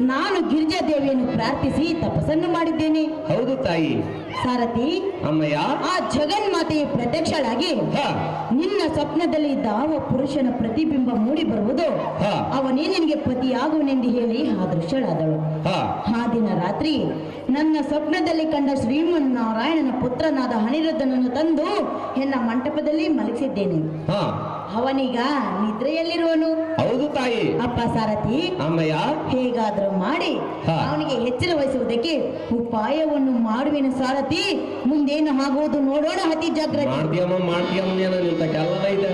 ನಾನು ಗಿರಿಜಾ ದೇವಿಯನ್ನು ಪ್ರಾರ್ಥಿಸಿ ತಪಸ್ಸನ್ನು ಮಾಡಿದ್ದೇನೆ. ಹೌದು ತಾಯಿ. ಸಾರಥಿ, ಅಮ್ಮಯ್ಯ, ಆ ಜಗನ್ಮಾತೆಯು ಪ್ರತ್ಯಕ್ಷಳಾಗಿ ನಿನ್ನ ಸ್ವಪ್ನದಲ್ಲಿ ಯಾವ ಪುರುಷನ ಪ್ರತಿಬಿಂಬ ಮೂಡಿ ಬರುವುದು ಅವನೇ ನಿನಗೆ ಪತಿಯಾಗುವನೆಂದು ಹೇಳಿ ಆದೃಶ್ಯಳಾದಳು. ಆ ದಿನ ರಾತ್ರಿ ನನ್ನ ಸ್ವಪ್ನದಲ್ಲಿ ಕಂಡ ಶ್ರೀಮನ್ನಾರಾಯಣನ ಪುತ್ರನಾದ ಅನಿರುದ್ಧನನ್ನು ತಂದು ಎನ್ನ ಮಂಟಪದಲ್ಲಿ ಮಲಗಿಸಿದ್ದೇನೆ. ಅವನೀಗ ನಿದ್ರೆಯಲ್ಲಿರುವನು. ಹೌದು ತಾಯಿ. ಅಪ್ಪ ಸಾರಥಿ, ಅಮ್ಮಯ್ಯ, ಹೇಗಾದ್ರೂ ಮಾಡಿ ಅವನಿಗೆ ಎಚ್ಚರ ವಹಿಸುವುದಕ್ಕೆ ಉಪಾಯವನ್ನು ಮಾಡುವೆನು ಸಾರಥಿ. ಮುಂದೇನು ಆಗುವುದು ನೋಡೋಣ. ಅತಿ ಜಾಗ್ರತೆ. ಮಾಡ್ತೀಯಮ್ಮ ನಿಂತ ಕೆಲಸ ಇದೆ.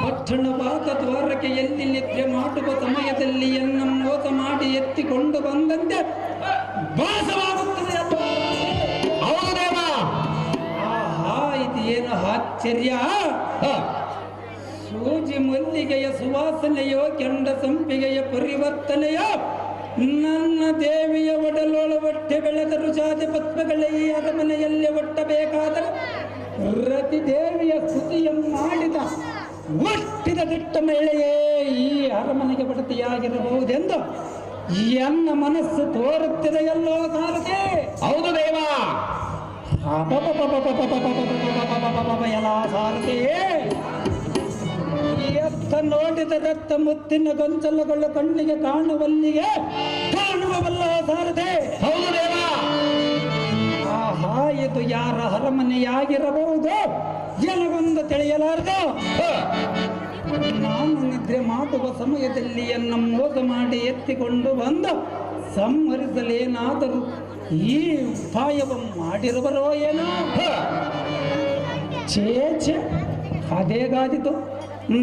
ಪಟ್ಟಣವಾದ ದ್ವಾರಕ್ಕೆ ಎಲ್ಲಿ ನಿದ್ರೆ ಮಾಡುವ ಸಮಯದಲ್ಲಿ ಎನ್ನ ಮೋಸ ಮಾಡಿ ಎತ್ತಿಕೊಂಡು ಬಂದಂತೆ ಭಾಸವಾಗುತ್ತದೆ. ಆಹಾ, ಇದು ಏನು ಆಶ್ಚರ್ಯ! ಸೂಜಿ ಮಲ್ಲಿಗೆಯ ಸುವಾಸನೆಯೋ ಕೆಂಡ ಸಂಪಿಗೆಯ ಪರಿವರ್ತನೆಯೋ ನನ್ನ ದೇವಿಯ ಒಡಲೊಳ ಹೊಟ್ಟೆ ಬೆಳೆದರು ಜಾತಿ ಪದ್ಮಗಳೇ ಈ ಅರಮನೆಯಲ್ಲಿ ಒಟ್ಟಬೇಕಾದರೆ ರತಿ ದೇವಿಯ ಸ್ತುತಿಯನ್ನು ಮಾಡಿದ ಒಟ್ಟಿದ ದಿಟ್ಟ ಮಹಿಳೆಯೇ ಈ ಅರಮನೆಗೆ ಬಡತಿಯಾಗಿರಬಹುದೆಂದು ಎನ್ನ ಮನಸ್ಸು ತೋರುತ್ತಿದೆ ಎಲ್ಲೋ ಸಾರಥಿ. ಹೌದು ದೇವ. ಎಲ್ಲ ಸಾರಥಿ, ಎತ್ತ ನೋಡಿದ ರಕ್ತ ಮುತ್ತಿನ ಗೊಂಚಲುಗಳು ಕಣ್ಣಿಗೆ ಕಾಣುವಲ್ಲಿಗೆ ಕಾಣುವವಲ್ಲ ಸಾರಥಿ. ಹೌದು ದೇವ. ಆಹಾ, ಇದು ಯಾರ ಅರಮನೆಯಾಗಿರಬಹುದು ಜನಗೊಂದು ತಿಳಿಯಲಾರದು. ನಾನು ನಿದ್ರೆ ಮಾಡುವ ಸಮಯದಲ್ಲಿ ಎನ್ನ ಮೋಸ ಮಾಡಿ ಎತ್ತಿಕೊಂಡು ಬಂದ ಸಂಹರಿಸಲೇನಾದರೂ ಈ ಉಪಾಯವನ್ನು ಮಾಡಿರುವರೋ ಏನೋ. ಛೇ, ಅದೇಗಾದಿತು.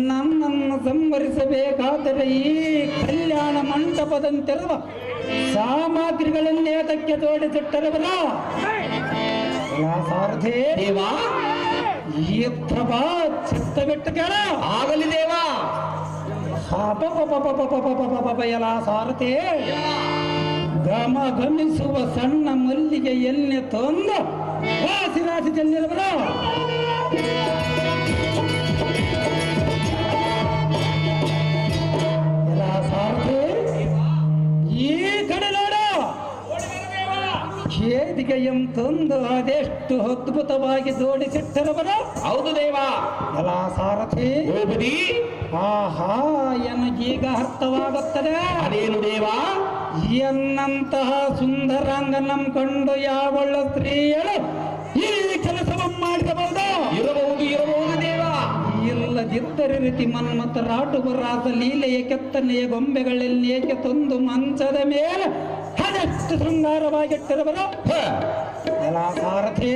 ನನ್ನನ್ನು ಸಂಹರಿಸಬೇಕಾದರೆ ಈ ಕಲ್ಯಾಣ ಮಂಟಪದಂತಿರುವ ಸಾಮಗ್ರಿಗಳನ್ನೇ ಅದಕ್ಕೆ ಜೋಡಿಸಿಟ್ಟರವಲ್ಲ ಸಾರಥಿ. ದೇವಾ, ಈ ಪ್ರಭಾ ಚಿತ್ತವಿಟ್ಟು ಕೇಳ. ಆಗಲಿ ದೇವ. ಎಲ್ಲ ಸಾರಥಿ, ಗಮಿಸುವ ಸಣ್ಣ ಮಲ್ಲಿಗೆ ಎಣ್ಣೆ ತಂದು ರಾಶಿ ರಾಶಿ ಚೆಲ್ಲಿರಬರ. ಎಲ್ಲ ಸಾರಥಿ, ಈ ಕಡೆ ನೋಡ. ಕೇದಿಗೆ ತಂದು ಅದೆಷ್ಟು ಅದ್ಭುತವಾಗಿ ಜೋಡಿಸಿಟ್ಟರವರ. ಹೌದು ದೇವ. ಎಲ್ಲ ಸಾರಥಿ, ಆಹಾ, ನನಗೀಗ ಅರ್ಥವಾಗುತ್ತದೆ. ಅದೇನು ದೇವ? ಎನ್ನಂತಹ ಸುಂದರಾಂಗನಂ ಕಂಡು ಯಾವಳ ಸ್ತ್ರೀಯಳು ಈ ಕೆಲಸವನ್ನು ಮಾಡಿರಬಹುದು. ಇರಬಹುದು ದೇವ. ಇಲ್ಲದಿದ್ದರೆ ರೀತಿ ಮನ್ಮಥರಾಟುವ ರಾಸ ಲೀಲೆಯ ಕೆತ್ತನೆಯ ಗೊಂಬೆಗಳನ್ನೇಕೆ ತಂದು ಮಂಚದ ಮೇಲೆ ಅದೆಷ್ಟು ಶೃಂಗಾರವಾಗಿಟ್ಟಿರಬರು. ಎಲ್ಲ ಸಾರಥಿ,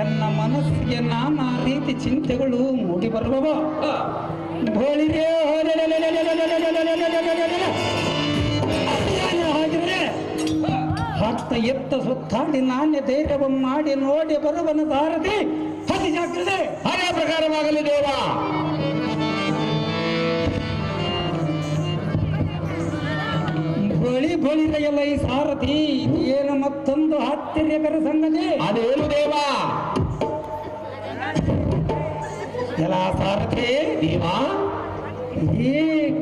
ಎನ್ನ ಮನಸ್ಸಿಗೆ ನಾನಾ ರೀತಿ ಚಿಂತೆಗಳು ಮೂಡಿ ಬರುವವ. ಹಾಗಿದ್ರೆ ಹತ್ತ ಎತ್ತ ಸುತ್ತಾಡಿ ನಾಣ್ಯ ಧೈರ್ಯವನ್ನು ಮಾಡಿ ನೋಡಿ ಬರುವನ ಸಾರಥಿ. ಅತಿ ಜಾಗ್ರತೆ. ಅದೇ ಪ್ರಕಾರವಾಗಲಿ ದೇವ. ಬಳಿರೆಯಲ್ಲ ಈ ಸಾರಥಿ, ಏನು ಮತ್ತೊಂದು ಆಶ್ಚರ್ಯಕರ ಸಂಗತಿ. ಅದೇನು ದೇವ? ಎಲ್ಲ ಸಾರಥಿ ದೇವ, ಈ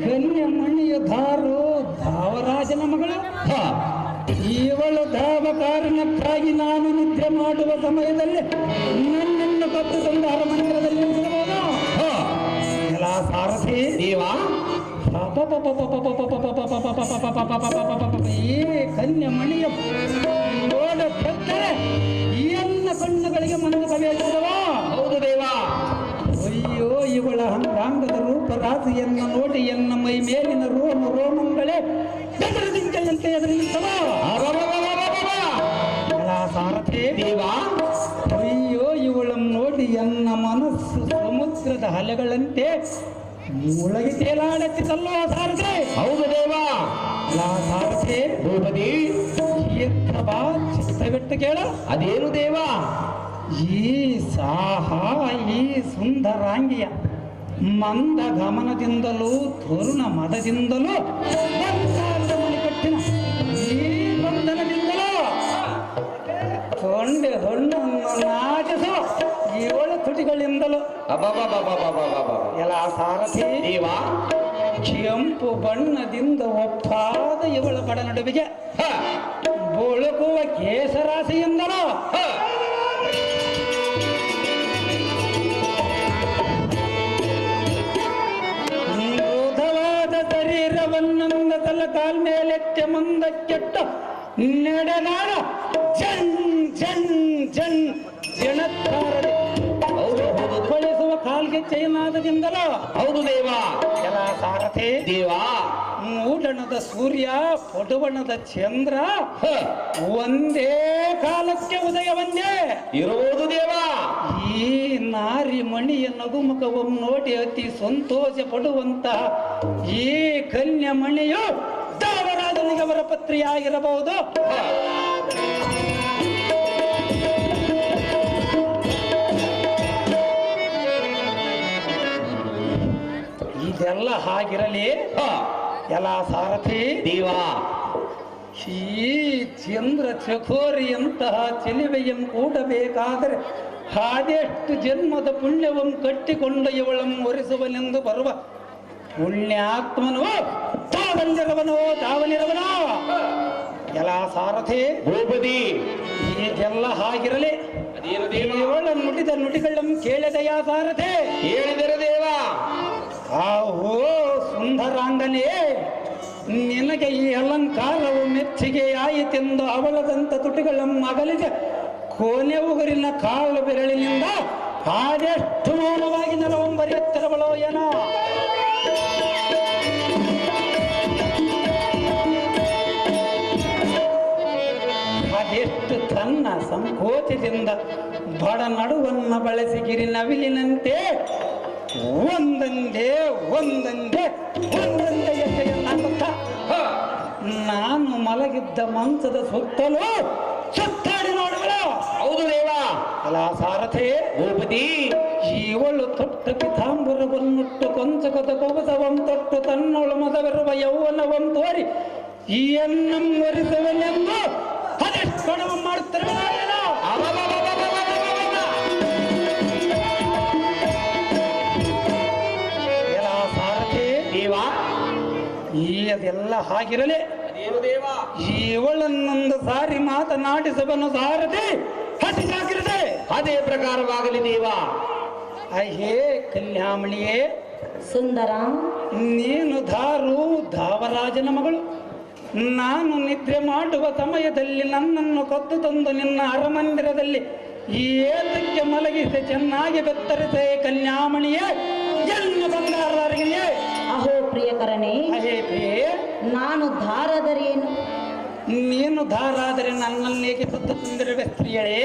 ಕನ್ಯಮಣಿಯ ಧಾವರಾಜನ ಮಗಳು. ಇವಳು ಧಾವ ಕಾರಣಕ್ಕಾಗಿ ನಾನು ನಿದ್ರೆ ಮಾಡುವ ಸಮಯದಲ್ಲಿ ನನ್ನನ್ನು ಕತ್ತು ತಂದು ಅರಮನೆಯಲ್ಲಿ ನಿಲ್ಲಿಸಬಹುದು. ಎಲ್ಲ ಸಾರಥಿ ದೇವ, ಈ ಕನ್ಯಮಣಿಯ ನೋಡ ಕೆತ್ತರೆ ಎನ್ನ ಕಣ್ಣುಗಳಿಗೆ ಮನದ ಕವಿಯಾಗಿರುವ. ಹೌದು ದೇವ. ಅಯ್ಯೋ, ಇವಳ ಅಂಗಾಂಗದ ರೂಪರಾಶಿಯನ್ನ ನೋಡಿ ಎನ್ನ ಮೈ ಮೇಲಿನ ರೋಮಗಳೇ ಬೆದರದಿಂಕೆಯಂತೆ ಎದುರು ನಿಂತವ. ಮನಸ್ಸು ಸಮುದ್ರದ ಅಲೆಗಳಂತೆ ಮುಳಗಿ ತೇಲಾಡುತ್ತಿದ್ದಲ್ಲೋ ಸಾರಥಿ. ಹೌದು ದೇವ. ಸಾರಥಿ ಭೂಪತಿ ಎತ್ತ ಬಾ, ಚಿತ್ತವಿಟ್ಟು ಕೇಳ. ಅದೇನು ದೇವ? ಈ ಈ ಸುಂದರಾಂಗಿಯ ಮಂದ ಗಮನದಿಂದಲೂ ತರುಣ ಮದದಿಂದಲೂ ಬಂಗಾರದ ಮಣಿಕಟ್ಟಿನ ಈ ಬಂಧನದಿಂದಲೂ ಕೊಂಡೆ ಹೊಣ್ಣನ್ನು ನಾಚಿಸು ಏಳು ತುಟಿಗಳಿಂದಲೂ ಎಲ್ಲ ಸಾರಥಿ ದೇವ ಕೆಂಪು ಬಣ್ಣದಿಂದ ಒಪ್ಪಾದ ಇವಳ ಬಡ ನಡುವಿಗೆ ಬೊಳಕುವ ಕೇಸರಾಶಿಯಿಂದಲೂ ಮೃದುವಾದ ಶರೀರವನ್ನಂದ ತಲ ಕಾಲ್ಮೇಲೆತ್ತೆ ಮುಂದಕ್ಕೆಟ್ಟು ನಡೆದಾಡ ಜನ್ ಜನ್ ಜನ್ ಜನತಾರದೆ ಬಳಸುವ ಕಾಲ್ಗೆ ಚೈನಾದದಿಂದಲೋ. ಹೌದು ದೇವ. ಎಲ್ಲ ಸಾರಥಿ ದೇವ ಮೂಡಣದ ಸೂರ್ಯ ಪಡುವಣದ ಚಂದ್ರ ಒಂದೇ ಕಾಲಕ್ಕೆ ಉದಯವನ್ನೇ ಇರುವುದು ದೇವ. ಈ ನಾರಿ ಮಣಿಯ ನಗುಮುಖವನ್ನು ನೋಡಿ ಅತಿ ಸಂತೋಷ ಪಡುವಂತಹ ಈ ಕನ್ಯಾ ಮಣಿಯು ದೇವರಾಜನಿಗೆ ಅವರ ಪತ್ರಿಯಾಗಿರಬಹುದು. ಇದೆಲ್ಲ ಹಾಗಿರಲಿ ಎಲ್ಲ ಸಾರಥಿ ದೇವ. ಈ ಚಂದ್ರ ಚಕೋರಿಯಂತಹ ಚೆಲುವೆಯಂ ಕೂಡಬೇಕಾದರೆ ಹಾದೆಷ್ಟು ಜನ್ಮದ ಪುಣ್ಯವಂ ಕಟ್ಟಿಕೊಂಡು ಇವಳಂ ಒರೆಸುವನೆಂದು ಬರುವ ಪುಣ್ಯಾತ್ಮನು ತಾವಲ್ಲಿರವನೋ ತಾವನಿರವನೋ. ಎಲ್ಲ ಸಾರಥಿ ಭೂಪತಿ ಈಗೆಲ್ಲ ಹಾಗಿರಲಿ. ಇವಳ ನುಡಿದ ನುಡಿಗಳಂ ಕೇಳಿದೆಯ ಸಾರಥಿ? ಹೇಳಿದರೆ ದೇವ. ಓ ಸುಂದರಾಂಗನೇ, ನಿನಗೆ ಈ ಅಲಂಕಾರವು ಮೆಚ್ಚುಗೆ ಆಯಿತೆಂದು ಅವಳದಂತ ತುಟಿಗಳನ್ನು ಅಗಲಿದೆ ಕೋನೆ ಉಗುರಿನ ಕಾಳು ಬೆರಳಿನಿಂದ ಆದೆಷ್ಟು ಮೌನವಾಗಿ ನೆಲವಂಬರಿ ಎತ್ತರವಳೋ ಏನೋ. ಅದೆಷ್ಟು ತನ್ನ ಸಂಕೋಚದಿಂದ ಬಡ ನಡುವನ್ನ ಬಳಸಿ ಗಿರಿ ನವಿಲಿನಂತೆ ಒಂದಂದೇ ಒಂದಂದೇ ಒಂದಂದೇ ಎದ್ದೆಯನ್ನಾಗುತ್ತ ನಾನು ಮಲಗಿದ್ದ ಮಂಚದ ಸುತ್ತಲೂ ಸುತ್ತಾಡಿ ನೋಡುವಳು. ಹೌದು ದೇವ. ಅಲ್ಲ ಸಾರಥಿ ಭೂಪತಿ ಇವಳು ತೊಟ್ಟ ಪಿತಾಂಬರವನ್ನುಟ್ಟು ಕೊಂಚಕದ ಕೊಬಸವಂ ತೊಟ್ಟು ತನ್ನೊಳು ಮದವಿರುವ ಯೌವನವಂ ತೋರಿ ಈ ಅನ್ನಂ ಒರಿಸುವನೆಂದು ಅದೆಷ್ಟು ಕಡವ ಮಾಡುತ್ತಿರುವ ಅದೆಲ್ಲ ಹಾಗಿರಲಿ. ಇವಳನ್ನೊಂದು ಸಾರಿ ಮಾತನಾಡಿಸಬನು ಸಾರಥಿ, ಅತಿ ಜಾಗ್ರತೆ. ಅದೇ ಪ್ರಕಾರವಾಗಲಿ ದೇವ. ಅಯ್ಯೇ ಕಲ್ಯಾಮಣಿಯೇ ಸುಂದರ, ನೀನು ಧಾವರಾಜನ ಮಗಳು. ನಾನು ನಿದ್ರೆ ಮಾಡುವ ಸಮಯದಲ್ಲಿ ನನ್ನನ್ನು ಕದ್ದು ತಂದು ನಿನ್ನ ಅರಮಂದಿರದಲ್ಲಿ ಏತಕ್ಕೆ ಮಲಗಿಸಿ ಚೆನ್ನಾಗಿ ಬೆತ್ತರಿಸೆ ಕನ್ಯಾಮಣಿಯೇ, ಎನ್ನ ಬಂಗಾರರಿಗೆ. ಅಹೋ ಪ್ರಿಯಕರನೇ, ಅಹೇ ಪ್ರಿಯೇ, ನಾನು ಧಾರಾದರೇನು? ನೀನು ಧಾರಾದರೆ ನನ್ನನ್ನೇಕೆ ಕದ್ದು ತಂದಿರುವೆ ಸ್ತ್ರೀಯಳೇ?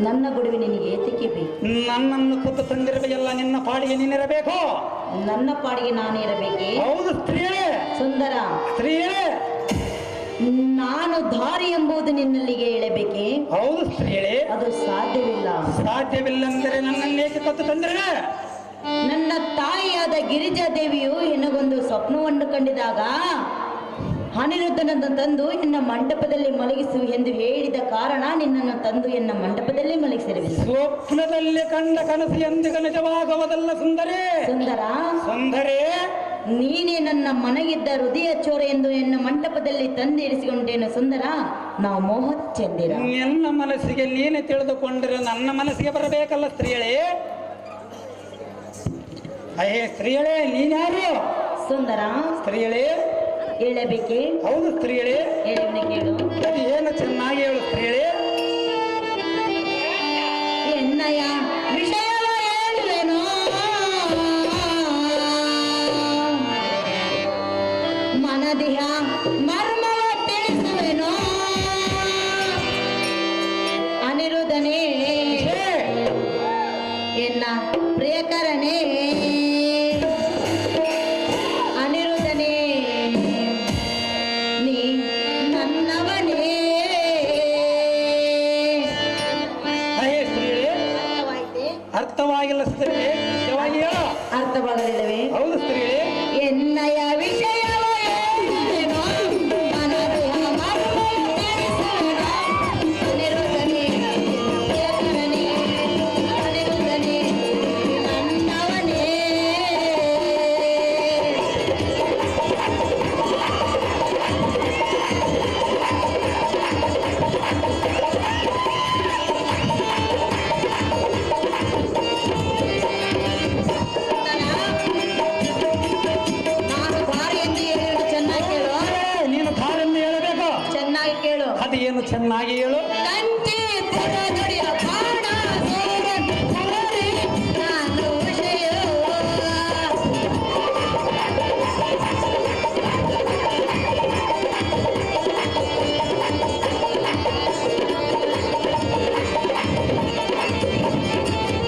ನನ್ನ ಗುಡುವೆ ನಿನಗೆ ಏತಕ್ಕೆ ಬೇಕು? ನನ್ನನ್ನು ಕದ್ದು ತಂದಿರುವ ಎಲ್ಲ ನಿನ್ನ ಪಾಡಿಗೆ ನೀನಿರಬೇಕು. ನನ್ನ ಪಾಡಿಗೆ ನಾನಿರಬೇಕೆ? ಹೌದು ಸ್ತ್ರೀಯಳೇ. ಸುಂದರ ಸ್ತ್ರೀಯಳೇ, ನಾನು ದಾರಿ ಎಂಬುದು ನಿನ್ನಲ್ಲಿಗೆ ಹೇಳಬೇಕೆ? ಹೌದು ಸ್ತ್ರೀಯಳೇ. ಅದು ಸಾಧ್ಯವಿಲ್ಲ. ಸಾಧ್ಯವಿಲ್ಲಂದರೆ ನನ್ನನ್ನೇಕೆ ಕದ್ದು ತಂದಿರುವೆ? ನನ್ನ ತಾಯಿಯಾದ ಗಿರಿಜಾದೇವಿಯು ಎನಗೊಂದು ಸ್ವಪ್ನವನ್ನು ಕಂಡಿದಾಗ ಅನಿರುದ್ಧನನ್ನು ತಂದು ಎನ್ನ ಮಂಟಪದಲ್ಲಿ ಮಲಗಿಸು ಎಂದು ಹೇಳಿದ ಕಾರಣ ನಿನ್ನನ್ನು ತಂದು ಎನ್ನ ಮಂಟಪದಲ್ಲಿ ಮಲಗಿಸಿರುವೆ. ಸ್ವಪ್ನದಲ್ಲಿ ಕಂಡ ಕನಸು ಎಂದಿಗೂ ನಿಜವಾಗುವುದಲ್ಲ ಸುಂದರೇ. ಸುಂದರ, ಸುಂದರೇ, ನೀನೇ ನನ್ನ ಮನಗಿದ್ದ ಹೃದಯ ಚೋರ ಎಂದು ಎನ್ನ ಮಂಟಪದಲ್ಲಿ ತಂದಿರಿಸಿಕೊಂಡೇನು ಸುಂದರ. ನಾವು ಮೋಹದ ಚಂದಿರ. ನಿನ್ನ ಮನಸ್ಸಿಗೆ ನೀನೆ ತಿಳಿದುಕೊಂಡರೆ ನನ್ನ ಮನಸ್ಸಿಗೆ ಬರಬೇಕಲ್ಲ ಸ್ತ್ರೀಯಳೇ. ಅಯ್ಯೇ ಸ್ತ್ರೀಯಳೇ, ನೀನ್ಯಾರು? ಸುಂದರ, ಸ್ತ್ರೀಯಳೇ ಹೇಳಬೇಕೆ? ಹೌದು ಸ್ತ್ರೀಯಳೇ. ಹೇಳಿವನೆ ಕೇಳು. ಅದು ಏನು ಚೆನ್ನಾಗಿ ಹೇಳು ಸ್ತ್ರೀಯಳೇ. ಎನ್ನಯ ವಿಷಯವ ಹೇಳುವೆನೋ, ಮನದಿಯ ಮರ್ಮವ ತಿಳಿಸುವೆನೋ. ಅನಿರುದ್ಧನೇ, ಎನ್ನ ಅರ್ಥವಾಗಿಲ್ಲ ಸ್ತ್ರೀಯೇ, ನಿಜವಾಗಿ ಹೇಳು. ಅರ್ಥವಾಗಲಿಲ್ಲವೇ? ಹೌದು ಸ್ತ್ರೀಯೇ. ಎನ್ನಯ ವಿಷಯವೋ ಏನೋ ಮನದೇಹ ಮರ್ಮವು ತಿಳಿಸುವೆನೋ. ಅನಿರುದ್ಧನೇ, ಪ್ರಿಯಕರನೇ, ಅನಿರುದ್ಧನೇ, ನನ್ನವನೇ. ನಾನು ದಾರಿ ಎಂದು ಹೇಳು, ಚೆನ್ನಾಗಿ ಕೇಳು. ನೀನು ಧಾರೆಂದು ಹೇಳಬೇಕು. ಚೆನ್ನಾಗಿ ಕೇಳು. ಅದು ಏನು ಚೆನ್ನಾಗಿ ಹೇಳು. ತಂತಿ ಪುರನುಡಿಯ ಬಾಣ ಸೂರನ್ ಸೂರಿ ನಾನು ವಿಷಯ.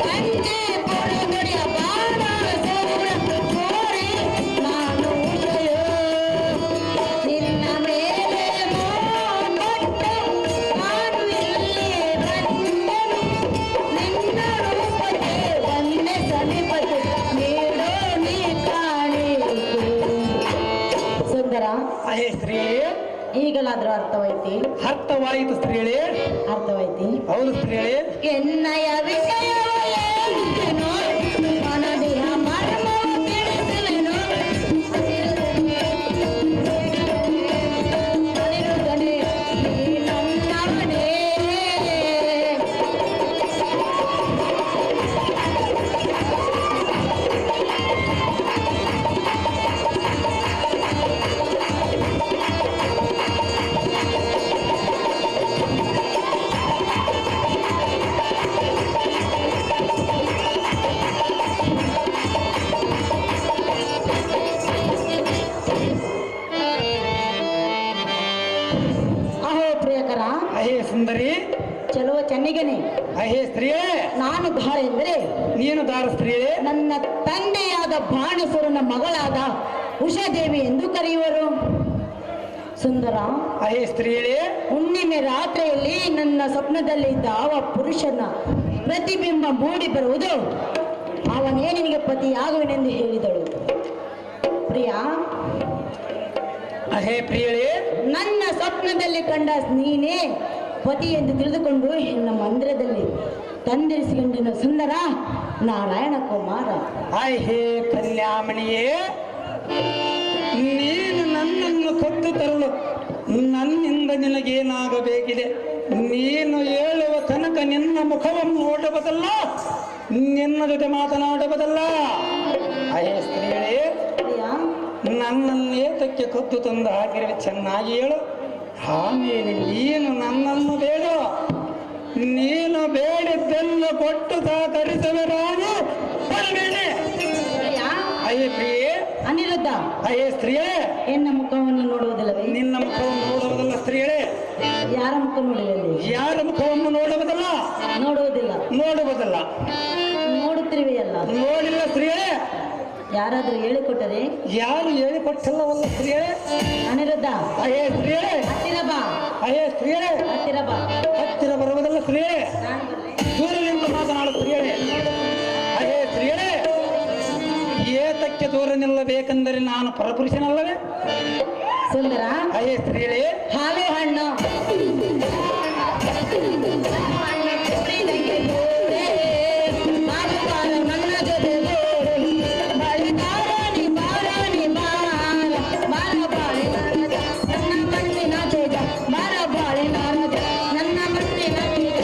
ತಂತಿ ಪುರನುಡಿಯ ಬಾಣ ಸೂರನ್ ಸೂರಿ ನಾನು ವಿಷಯ. ನಿನ್ನ ಮೇಲೆ ಮೋಹಪಟ್ಟು ನಾನು ಇಲ್ಲಿ ಬಂದೆನು. ನಿನ್ನ ರೂಪಕ್ಕೆ ಒಂದೇ ಸಮೀಪಕ್ಕೆ ನೀಡೋ ನೀ ಕಾಣಿಕೆ. ಸುಂದರ, ಅಹೇ ಸ್ತ್ರೀಯೇ, ಈಗಲಾದ್ರೂ ಅರ್ಥವೈತಿ? ಅರ್ಥವಾಯಿತು ಸ್ತ್ರೀಯೇ. ಅರ್ಥವೈತಿ. ಹೌದು ಸ್ತ್ರೀಯೇ. ಎನ್ನಯ ವಿಷಯವೋ ಏನೋ ಮನದೇಹ ಮರ್ಮವು ತಿಳಿಸುವೆನೋ. ಅನಿರುದ್ಧನೇ, ನೀ ನನ್ನವನೇ. ಅಹೋ ಪ್ರಿಯಕರ, ಅಹೇ ಸುಂದರಿ, ಚಲೋ ಚೆನ್ನಿಗನೆ. ಅಹೇ ಸ್ತ್ರೀಯೇ, ನಾನು ದಾಳ ಎಂದರೆ ನೀನು ದಾರ ಸ್ತ್ರೀಯೇ. ನನ್ನ ತಂದೆಯಾದ ಬಾಣಸುರನ ಮಗಳಾದ ಉಷಾದೇವಿ ಎಂದು ಕರೆಯುವರು. ಸುಂದರ, ಅಹೇ ಸ್ತ್ರೀಯೇ, ಹುಣ್ಣಿಮೆ ರಾತ್ರಿಯಲ್ಲಿ ನನ್ನ ಸ್ವಪ್ನದಲ್ಲಿ ಇದ್ದ ಆವ ಪುರುಷನ ಪ್ರತಿಬಿಂಬ ಮೂಡಿ ಬರುವುದು. ಅವನೇ ನಿನಗೆ ಪತಿಯಾಗುವೆನೆಂದು ಹೇಳಿದಳು. ಪ್ರಿಯ, ಅಹೇ ಪ್ರಿಯಳೇ, ನನ್ನ ಸ್ವಪ್ನದಲ್ಲಿ ಕಂಡ ನೀನೇ ಪತಿ ಎಂದು ತಿಳಿದುಕೊಂಡು ನನ್ನ ಮಂದಿರದಲ್ಲಿ ತಂದಿರಿಸಿಕೊಂಡನು. ಸುಂದರ ನಾರಾಯಣ ಕುಮಾರ. ಅಹೇ ಕನ್ಯಾಮಣಿಯೇ, ನೀನು ನನ್ನನ್ನು ಕದ್ದು ತರಲು ನನ್ನಿಂದ ನಿನಗೇನಾಗಬೇಕಿದೆ? ನೀನು ಹೇಳುವ ತನಕ ನಿನ್ನ ಮುಖವನ್ನು ನೋಡುವುದಲ್ಲ, ನಿನ್ನ ಜೊತೆ ಮಾತನಾಡುವುದಲ್ಲ. ಅಹೇ ಸ್ತ್ರೀಯಳೇ, ಪ್ರಿಯ, ನನ್ನನ್ನು ಏತಕ್ಕೆ ಕದ್ದು ತಂದು ಹಾಕಿರುವೆ? ಚೆನ್ನಾಗಿ ಹೇಳು. ಆಮೇಲೆ ನೀನು ನನ್ನನ್ನು ಬೇಡ, ನೀನು ಬೇಡಿದ್ದೆಲ್ಲ ಕೊಟ್ಟು ಸಹಕರಿಸುವೆ ನಾನು. ಬರಬೇಡಿ. ಪ್ರಿಯ, ಅಯ್ಯೇ ಪ್ರಿಯೇ, ಅನಿರುದ್ಧ, ಅಯ್ಯೇ ಸ್ತ್ರೀಯೇ, ಎನ್ನ ಮುಖವನ್ನು ನೋಡುವುದಿಲ್ಲವೇ? ನಿನ್ನ ಮುಖವನ್ನು ನೋಡುವುದಲ್ಲ ಸ್ತ್ರೀಯೇ. ಯಾರ ಮುಖ ನೋಡುವಲ್ಲಿ? ಯಾರ ಮುಖವನ್ನು ನೋಡುವುದಲ್ಲ, ನೋಡುವುದಿಲ್ಲ. ನೋಡುವುದಲ್ಲ. ನೋಡುತ್ತಿರುವೆಯಲ್ಲ. ನೋಡಿಲ್ಲ ಸ್ತ್ರೀಯೇ. ಯಾರಾದ್ರೂ ಹೇಳಿಕೊಟ್ಟರೆ? ಯಾರು ಹೇಳಿಕೊಟ್ಟಲ್ಲವಲ್ಲ ಸ್ತ್ರೀಯೇ. ಅನಿರುದ್ಧ, ಅಯ್ಯೇ ಸ್ತ್ರೀಯೇ, ಹತ್ತಿರ ಬಾ. ಅಯ್ಯೇ ಸ್ತ್ರೀಯೇ, ಹತ್ತಿರ ಬಾ. ಹತ್ತಿರ ಬರುವುದಲ್ಲ ಸ್ತ್ರೀಯೇ. ನಾನು ಬರ್ಲೆ? ದೂರದಿಂದ ಮಾತನಾಡು ಸ್ತ್ರೀಯೇ. ಅಯ್ಯೇ ಸ್ತ್ರೀಯೇ, ಏತಕ್ಕೆ ದೂರ ನಿಲ್ಲಬೇಕೆಂದರೆ ನಾನು ಪರಪುರುಷನಲ್ಲವೇ? ಸುಂದರ, ಅಯ್ಯೇ ಸ್ತ್ರೀಯೇ, ಹಾಲು ಹಣ್ಣು ನನ್ನ ಜೊತೆ ಬಾಳಿ ಬಾರಾಣಿ ಬಾರಾಣಿ ಬಾರ ಬಾರ ಬಾಳಿ ನನ್ನ ಮಣ್ಣಿನ ತೇಜ ಬಾರ ಬಾಳಿ ನನ್ನ ಮಣ್ಣಿನ ತೇಜ.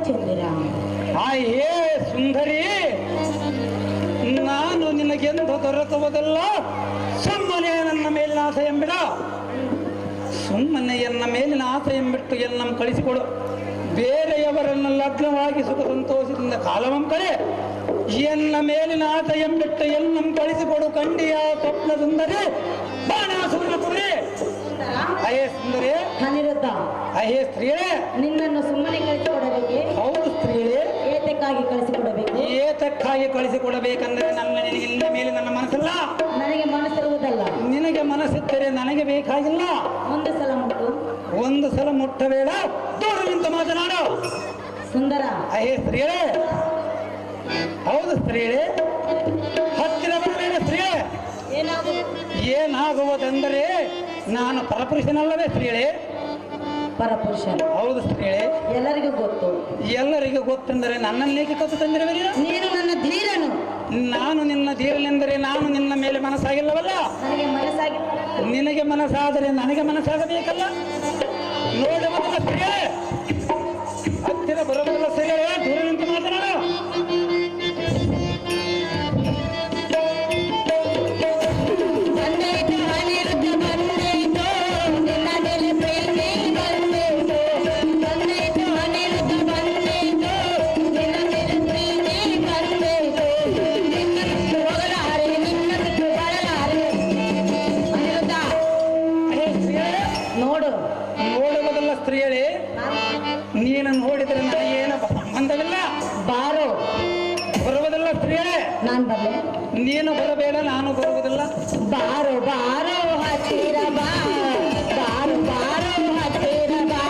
ಚಂದಿರ. ಹೇ ಸುಂದರಿ, ನಾನು ನಿನಗೆಂದು ದೊರಕುವುದಲ್ಲ. ಸುಮ್ಮನೆ ನನ್ನ ಮೇಲಿನ ಆಸೆ ಎಂಬಿಡ, ಸುಮ್ಮನೆ ಎನ್ನ ಮೇಲಿನ ಆಸೆ ಎಂಬಿಟ್ಟು ಎನ್ನಂ ಕಳಿಸಿಕೊಡು. ಬೇರೆಯವರನ್ನು ಲಗ್ನವಾಗಿ ಸುಖ ಸಂತೋಷದಿಂದ ಕಾಲವಂ ಕಳೆ. ಎನ್ನ ಮೇಲಿನ ಆಸೆ ಎಂಬಿಟ್ಟು ಎನ್ನಂ ಕಳಿಸಿಕೊಡು. ಕಂಡಿಯ ಸ್ವಪ್ನ ಸುಂದರಿ ಬಾಣಾಸುರನ ಕುರಿ. ಅಹೇ ಸುಂದರಿ, ಅನಿರುದ್ಧ, ಅಹೇ ಸ್ತ್ರೀಯೇ, ನಿನ್ನನ್ನು ಸುಮ್ಮನೆ ಕಳಿಸಿಕೊಡಬೇಕೆ? ಹೌದು ಸ್ತ್ರೀಯೇ. ಏತಕ್ಕಾಗಿ ಕಳಿಸಿಕೊಡಬೇಕು? ಏತಕ್ಕಾಗಿ ಕಳಿಸಿಕೊಡಬೇಕಂದ್ರೆ ನಿನ್ನ ಮೇಲೆ ನನ್ನ ಮನಸ್ಸಲ್ಲ. ನನಗೆ ಮನಸ್ಸಿರುವುದಲ್ಲ. ನಿನಗೆ ಮನಸ್ಸಿದ್ದರೆ ನನಗೆ ಬೇಕಾಗಿಲ್ಲ. ಒಂದು ಸಲ ಮುಟ್ಟು. ಒಂದು ಸಲ ಮುಟ್ಟಬೇಡ, ದೂರ ನಿಂತು ಮಾತನಾಡು. ಸುಂದರ, ಅಹೇ ಸ್ತ್ರೀಯೇ, ಹೌದು ಸ್ತ್ರೀಯೇ, ಹತ್ತಿರ ಬರಬೇಡ ಸ್ತ್ರೀಯೇ. ಏನಾಗುವುದೆಂದರೆ ನಾನು ಪರಪುರುಷನಲ್ಲವೇ ಸ್ತ್ರೀಯೇ? ಪರಪುರುಷ, ಹೌದು ಸ್ತ್ರೀಯೇ. ಎಲ್ಲರಿಗೂ ಗೊತ್ತು. ಎಲ್ಲರಿಗೂ ಗೊತ್ತೆಂದರೆ ನನ್ನನ್ನೇಕೆ ಕತ್ತು ತಂದಿರುವಿರಿ? ನೀನು ನನ್ನ ಧೀರನು. ನಾನು ನಿನ್ನ ಧೀರನೆಂದರೆ ನಾನು ನಿನ್ನ ಮೇಲೆ ಮನಸ್ಸಾಗಿಲ್ಲವಲ್ಲ. ನನಗೆ ಮನಸ್ಸಾಗಿ, ನಿನಗೆ ಮನಸ್ಸಾದರೆ ನನಗೆ ಮನಸ್ಸಾಗಬೇಕಲ್ಲ. ನೋಡುವುದಲ್ಲ ಸ್ತ್ರೀಯೇ, ಹತ್ತಿರ ಬರುವುದಲ್ಲ ಸ್ತ್ರೀಯೇ, ದೂರ ನಿಂತು ಮಾತನಾಡು. ನೋಡುವುದಲ್ಲ ಸ್ತ್ರೀಯೇ, ನೀನು ನೋಡಿದರೆ ನನಗೇನು ಸಂಬಂಧವಿಲ್ಲ. ಬಾರೋ. ಬರುವುದಲ್ಲ ಸ್ತ್ರೀಯೇ. ನಾನು ಬರ್ಲೆ? ನೀನು ಬರಬೇಡ, ನಾನು ಬರುವುದಿಲ್ಲ. ಬಾರೋ ಬಾರೋ ಹತ್ತಿರ ಬಾ, ಬಾರೋ ಬಾರೋ ಹತ್ತಿರ ಬಾ.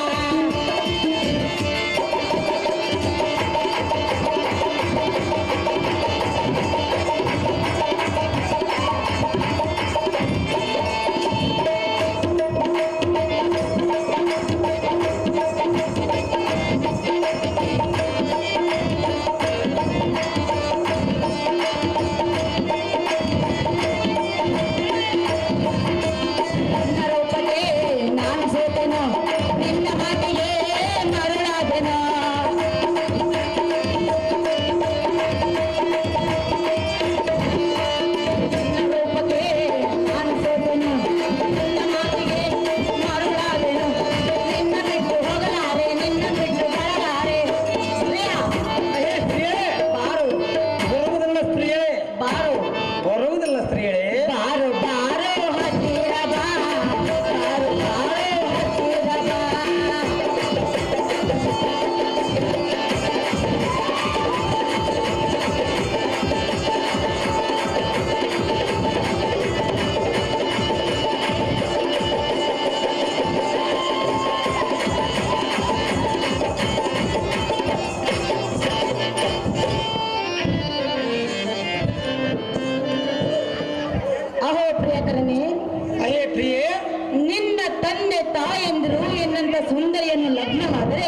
ಸುಂದರಿಯನ್ನು ಲಗ್ನವಾದರೆ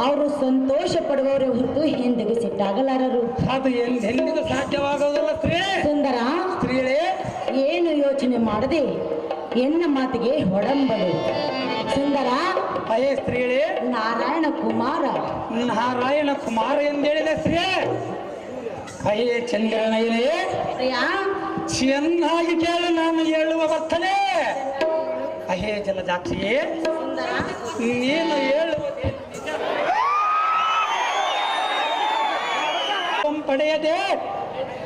ಅವರು ಸಂತೋಷ ಪಡುವವರೇ ಹೊರತು ಎಂದಿಗೂ ಸಿಟ್ಟಾಗಲಾರರು. ಅದು ಎಂದಿಗೂ ಸಾಧ್ಯವಾಗುವುದಿಲ್ಲ ಸ್ತ್ರೀ. ಸುಂದರ ಸ್ತ್ರೀಯೇ, ಏನು ಯೋಚನೆ ಮಾಡದೆ ಎನ್ನ ಮಾತಿಗೆ ಹೊಡಂಬಡು. ಸುಂದರ, ಅಯ್ಯೇ ಸ್ತ್ರೀಯೇ, ನಾರಾಯಣ ಕುಮಾರ. ನಾರಾಯಣ ಕುಮಾರ ಎಂದೇಳಿದೆ ಸ್ತ್ರೀಯೇ. ಅಯ್ಯೇ ಚಂದ್ರನಯ್ಯನೇ, ಚೆನ್ನಾಗಿ ಕೇಳು ನಾನು ಹೇಳುವ ವರ್ತನೆ. ಅಹೇ ಜಲಜಾಕ್ಷಿಯೇ, ನೀನು ಹೇಳುವ ಪಡೆಯದೆ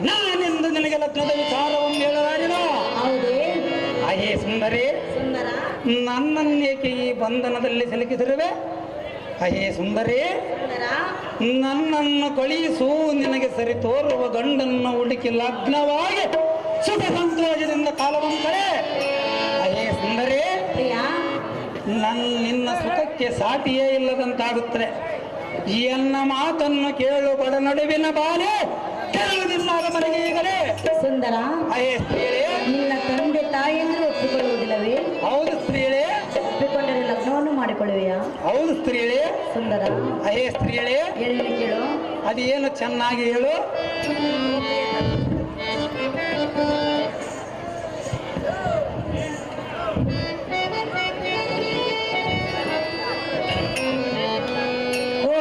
ನಾನೆಂದು ನಿನಗೆ ಲಗ್ನದ ವಿಚಾರವನ್ನು ಹೇಳಲಾರಿನೋ? ಹೌದೇ? ಅಹೇ ಸುಂದರಿ, ನನ್ನನ್ನೇಕೆ ಈ ಬಂಧನದಲ್ಲಿ ಸಿಲುಕಿಸಿರುವೆ? ಅಹೇ ಸುಂದರಿ, ನನ್ನನ್ನು ಕಳುಹಿಸು, ನಿನಗೆ ಸರಿ ತೋರುವ ಗಂಡನ್ನು ಹುಡುಕಿ ಲಗ್ನವಾಗಿ ಸುಖ ಸಂತೋಷದಿಂದ ಕಾಲವನ್ನು ಕಳೆ. ಅಹೇ ಸುಂದರಿ, ನಿನ್ನ ಸುಖಕ್ಕೆ ಸಾಟಿಯೇ ಇಲ್ಲದಂತಾಗುತ್ತದೆ. ಎನ್ನ ಮಾತನ್ನು ಕೇಳು, ಬಡ ನಡುವಿನ ಬಾಲೆ ಕೇಳುವುದಿಲ್ಲ ಮನೆಗೆ ಈಗಲೇ. ಸುಂದರ, ಅಹೇ ಸ್ತ್ರೀಯೇ, ನಿನ್ನ ತಂದೆ ತಾಯಿಯಂದ್ರೆ ಒಪ್ಪಿಕೊಳ್ಳುವುದಿಲ್ಲವೇ? ಹೌದು ಸ್ತ್ರೀಯೇ. ಒಪ್ಪಿಕೊಂಡರೆ ಲಗ್ನವನ್ನು ಮಾಡಿಕೊಳ್ಳುವೆಯಾ? ಹೌದು ಸ್ತ್ರೀಯೇ. ಸುಂದರ, ಅಹೇ ಸ್ತ್ರೀಯೇ, ಹೇಳಿ ಕೇಳು. ಅದೇನು ಚೆನ್ನಾಗಿ ಹೇಳು. ಓ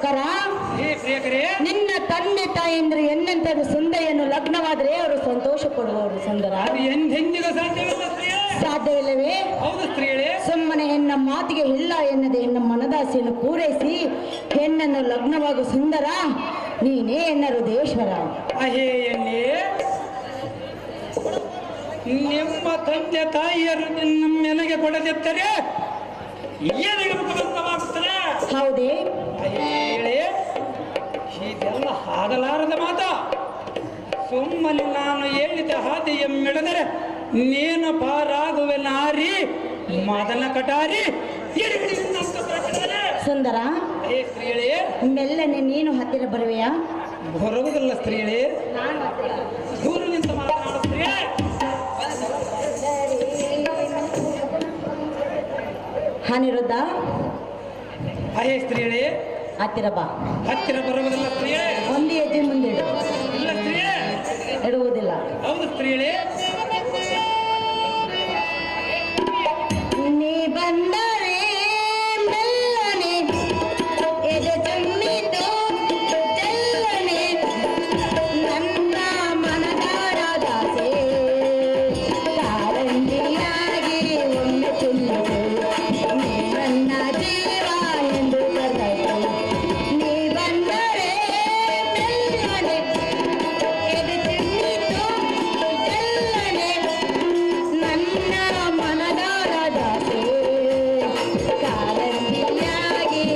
ಪ್ರಿಯಕರ, ಹೇ ಪ್ರಿಯಕರೇ, ನಿನ್ನ ತಂದೆ ತಾಯಂದ್ರೆ ಎನ್ನಂತದ್ದು ಸುಂದರಿಯನ್ನು ಲಗ್ನವಾದ್ರೆ ಅವರು ಸಂತೋಷ ಪಡುವವರು ಸುಂದರ. ಅದು ಎಂದೆಂದಿಗೂ ಸಾಧ್ಯವಿಲ್ಲ ಸ್ತ್ರೀಯೇ. ಸಾಧ್ಯವಿಲ್ಲವೇ? ಹೌದು ಸ್ತ್ರೀಯೇ. ಸುಮ್ಮನೆ ಹೆಣ್ಣ ಮಾತಿಗೆ ಇಲ್ಲ ಎನ್ನದೆ ಹೆಣ್ಣ ಮನದಾಸೆಯನ್ನು ಪೂರೈಸಿ ಹೆಣ್ಣನ್ನು ಲಗ್ನವಾಗು ಸುಂದರ, ನೀನೇ ಎನ್ನ ಹೃದಯೇಶ್ವರ. ಅಹೇ ಎಣ್ಣೆ, ನಿಮ್ಮ ತಂದೆ ತಾಯಿಯರು ನಿನ್ನ ನನಗೆ ಕೊಡದಿದ್ದರೆ ಏನಿಗೆ ಮುಖಭಂಗವಾಗುತ್ತದೆ? ಹೌದೇ? ಹೇಳಿ, ಇದೆಲ್ಲ ಆಗಲಾರದ ಮಾತ. ಸುಮ್ಮನೆ ನಾನು ಹೇಳಿದ ಹಾದಿಯ ಮೆಳೆದರೆ ನೀನು ಪಾರಾಗುವೆ ನಾರಿ ಮದನ ಕಟಾರಿ. ಸುಂದರ, ಹೇ ಸ್ತ್ರೀಯಳೇ, ಮೆಲ್ಲನೆ ನೀನು ಹತ್ತಿರ ಬರುವೆಯಾ? ಬರುವುದಿಲ್ಲ ಸ್ತ್ರೀಯಳೇ, ದೂರ ನಿಂತು ಮಾತನಾಡು ಸ್ತ್ರೀಯೇ. ಅನಿರುದ್ಧ, ಹೇ ಸ್ತ್ರೀಯಳೇ, ಹತ್ತಿರ ಬಾ. ಹತ್ತಿರ ಬರುವುದಿಲ್ಲ ಸ್ತ್ರೀಯೇ. ಒಂದು ಹೆಜ್ಜೆ ಮುಂದಿಡು. ಇಲ್ಲ ಸ್ತ್ರೀಯೇ. ಇಡುವುದಿಲ್ಲ. ಹೌದು ಸ್ತ್ರೀಯಳೇ. ನೀ ಬಂದರೆ ಮೆಲ್ಲನೆ ಎದೆ ತುಂಬಿತು ಚೆಲ್ಲನೆ ನನ್ನ ಮನದಾರದಾಸೆ ಕಾರಂಜಿಯಾಗಿ ಒಮ್ಮೆ ತುಂಬಿತು ನೀ ನನ್ನ ಜೀವ ಎಂದು ಕರೆದು. ನೀ ಬಂದರೆ ಮೆಲ್ಲನೆ ಎದೆ ತುಂಬಿತು ಚೆಲ್ಲನೆ ನನ್ನ ಮನದಾರದಾಸೆ ಕಾರಂಜಿಯಾಗಿ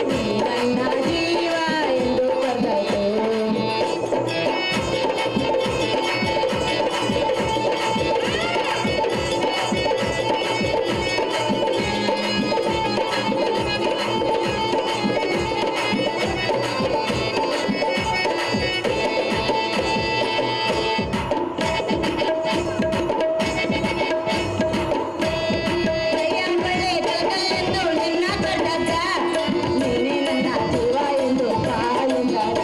ನೀ ನನ್ನ ಜೀವ ಎಂದು ಕರೆದು. ಕೈಯಂಬಳೆ ಗಗಲೆಂದು ನಿನ್ನ ಕಟ್ಟದ ನೀನೇ ನನ್ನ ಜೀವ ಎಂದು ಕಾಯುಂದರ.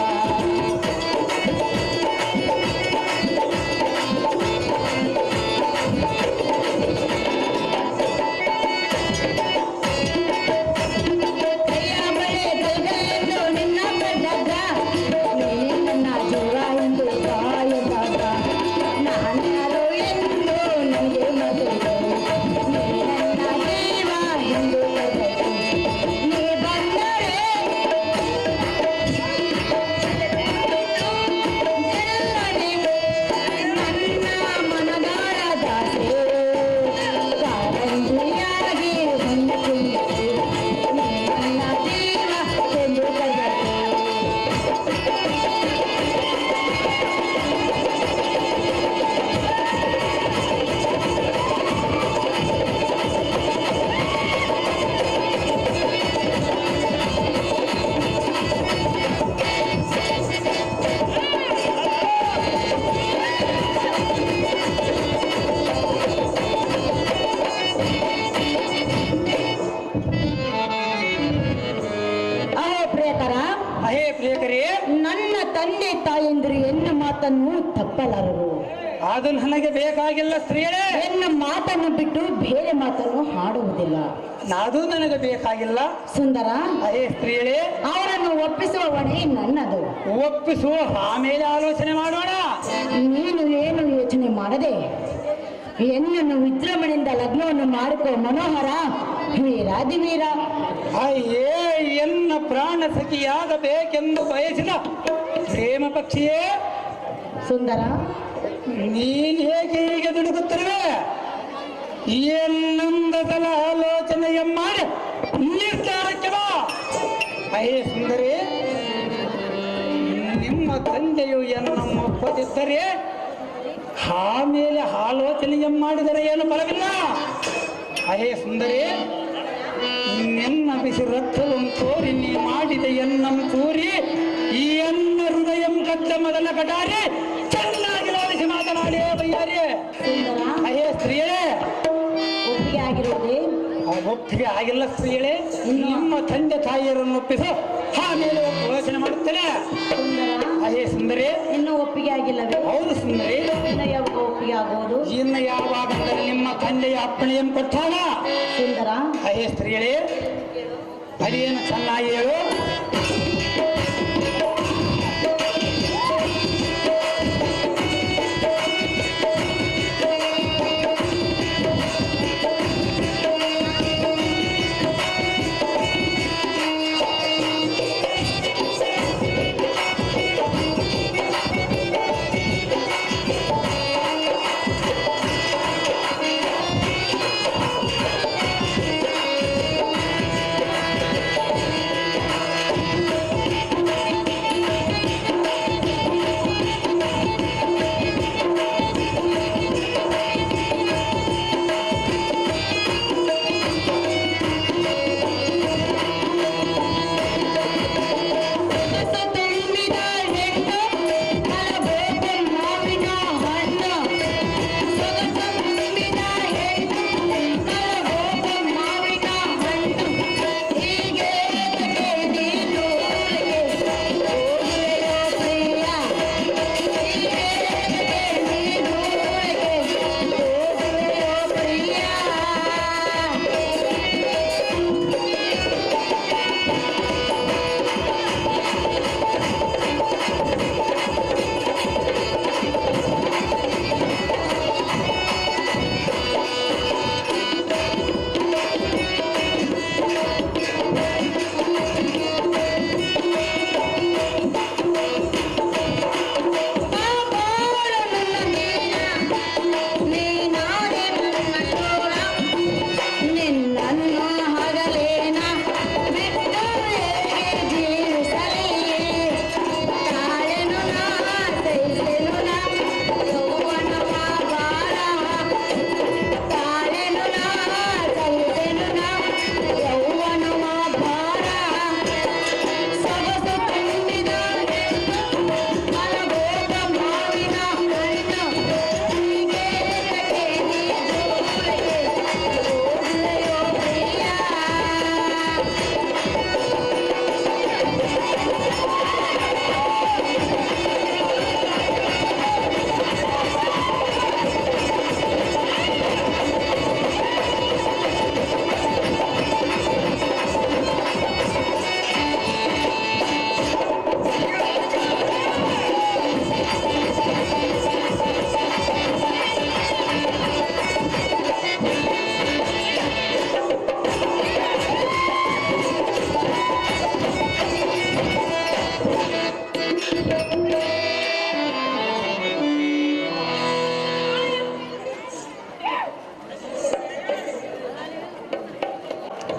ಕೈಯಂಬಳೆ ಗಗಲೆಂದು ನಿನ್ನ ಕಟ್ಟದ ನೀನೇ ನನ್ನ ಜೀವ ಎಂದು ಕಾಯುಂದರ. ನಾನ್ಯಾರು ಎಂದು ನನಗೆ ಮದುವೆ ನೀ ನನ್ನ ಜೀವ ಎಂದು ಕರೆದು. ನೀ ಬಂದರೆ ಚೆಲ್ಲನೆ ನನ್ನ ಮನದಾರದಾಸೆ ಕಾರಂಜಿಯಾಗಿ ಒಂದು ತುಂಬಿತು ನೀ ನನ್ನ ಜೀವ ಎಂದು ಕರೆದು. ಅಹೋ ಪ್ರಿಯಕರ, ಹೇ ಪ್ರಿಯಕರೇ, ನನ್ನ ತಂದೆ ತಾಯಂದಿರು ಎನ್ನ ಮಾತನ್ನು ತಪ್ಪಲಾರರು. ಅದು ನನಗೆ ಬೇಕಾಗಿಲ್ಲ ಸ್ತ್ರೀಯರೇ. ಎನ್ನ ಮಾತನ್ನು ಬಿಟ್ಟು ಬೇರೆ ಮಾತನ್ನು ಹಾಡುವುದಿಲ್ಲ. ಅದು ನನಗೆ ಬೇಕಾಗಿಲ್ಲ. ಸುಂದರ, ಹೇ ಸ್ತ್ರೀಯರೇ, ಅವರನ್ನು ಒಪ್ಪಿಸುವ ಹೊಣೆ ನನ್ನದು. ಒಪ್ಪಿಸು, ಆಮೇಲೆ ಆಲೋಚನೆ ಮಾಡೋಣ. ನೀನು ಏನು ಯೋಚನೆ ಮಾಡದೆ ಎನ್ನನ್ನು ವಿಜೃಂಭಣೆಯಿಂದ ಲಗ್ನವನ್ನು ಮಾಡಿಕೋ ಮನೋಹರ ವೀರಾದಿವೀರ. ಅಯ್ಯೇ, ಎನ್ನ ಪ್ರಾಣ ಸಖಿಯಾಗಬೇಕೆಂದು ಬಯಸಿದ ಪ್ರೇಮ ಪಕ್ಷಿಯೇ, ಸುಂದರ, ನೀನ್ ಹೇಗೆ ಹೀಗೆ ದುಡುಕುತ್ತಿರುವೆ? ಎನ್ನೊಂದು ಸಲ ಆಲೋಚನೆಯ ಮಾಡಿ ನಿರ್ಧಾರಕ್ಕೆ ಬಾ. ಅಯ್ಯೇ ಸುಂದರಿ, ನಿಮ್ಮ ತಂದೆಯು ಎನ್ನನ್ನು ಒಪ್ಪದಿದ್ದರೆ ಆಮೇಲೆ ಆಲೋಚನೆಯ ಮಾಡಿದರೆ ಏನು ಫಲವಿಲ್ಲ. ಅಯ್ಯೇ ಸುಂದರಿ, ನಿನ್ನ ಬಿಸಿ ರಕ್ತವನ್ನು ತೋರಿ ನೀ ಮಾಡಿದ ಎನ್ನಂ ತೂರಿ ಈ ಎನ್ನ ಹೃದಯಂ ಕದ್ದ ಮೊದಲ ಕಟಾರಿ ಚೆನ್ನಾಗಿ ಲಾಲಿಸಿ ಮಾತನಾಡಿ ಬಯ್ಯಾರಿ. ಸುಂದರ, ಅಯ್ಯೇ ಸ್ತ್ರೀಯೇ, ಒಪ್ಪಿಗೆ ಆಗಿರುವುದೇ? ಒಪ್ಪಿಗೆ ಆಗಿಲ್ಲ ಸ್ತ್ರೀಯೇ. ನಿಮ್ಮ ತಂದೆ ತಾಯಿಯರನ್ನು ಒಪ್ಪಿಸು, ಆಮೇಲೆ ಯೋಚನೆ ಮಾಡುತ್ತೇನೆ. ಸುಂದರ, ಅಯ್ಯೇ ಸುಂದರಿ, ಇನ್ನೂ ಒಪ್ಪಿಗೆ ಆಗಿಲ್ಲವೇ? ಹೌದು ಸುಂದರಿ. ಇನ್ನು ಯಾವಾಗ ಒಪ್ಪಿಗೆ ಆಗುವುದು? ಇನ್ನು ಯಾವಾಗಂದರೆ ನಿಮ್ಮ ತಂದೆಯ ಅಪ್ಪಣೆಯನ್ನು ಕೊಟ್ಟಾಗ. ಸುಂದರ, ಅಯ್ಯೇ ಸ್ತ್ರೀಯೇ, ಅದೇನು ಚೆನ್ನಾಗಿ ಹೇಳು.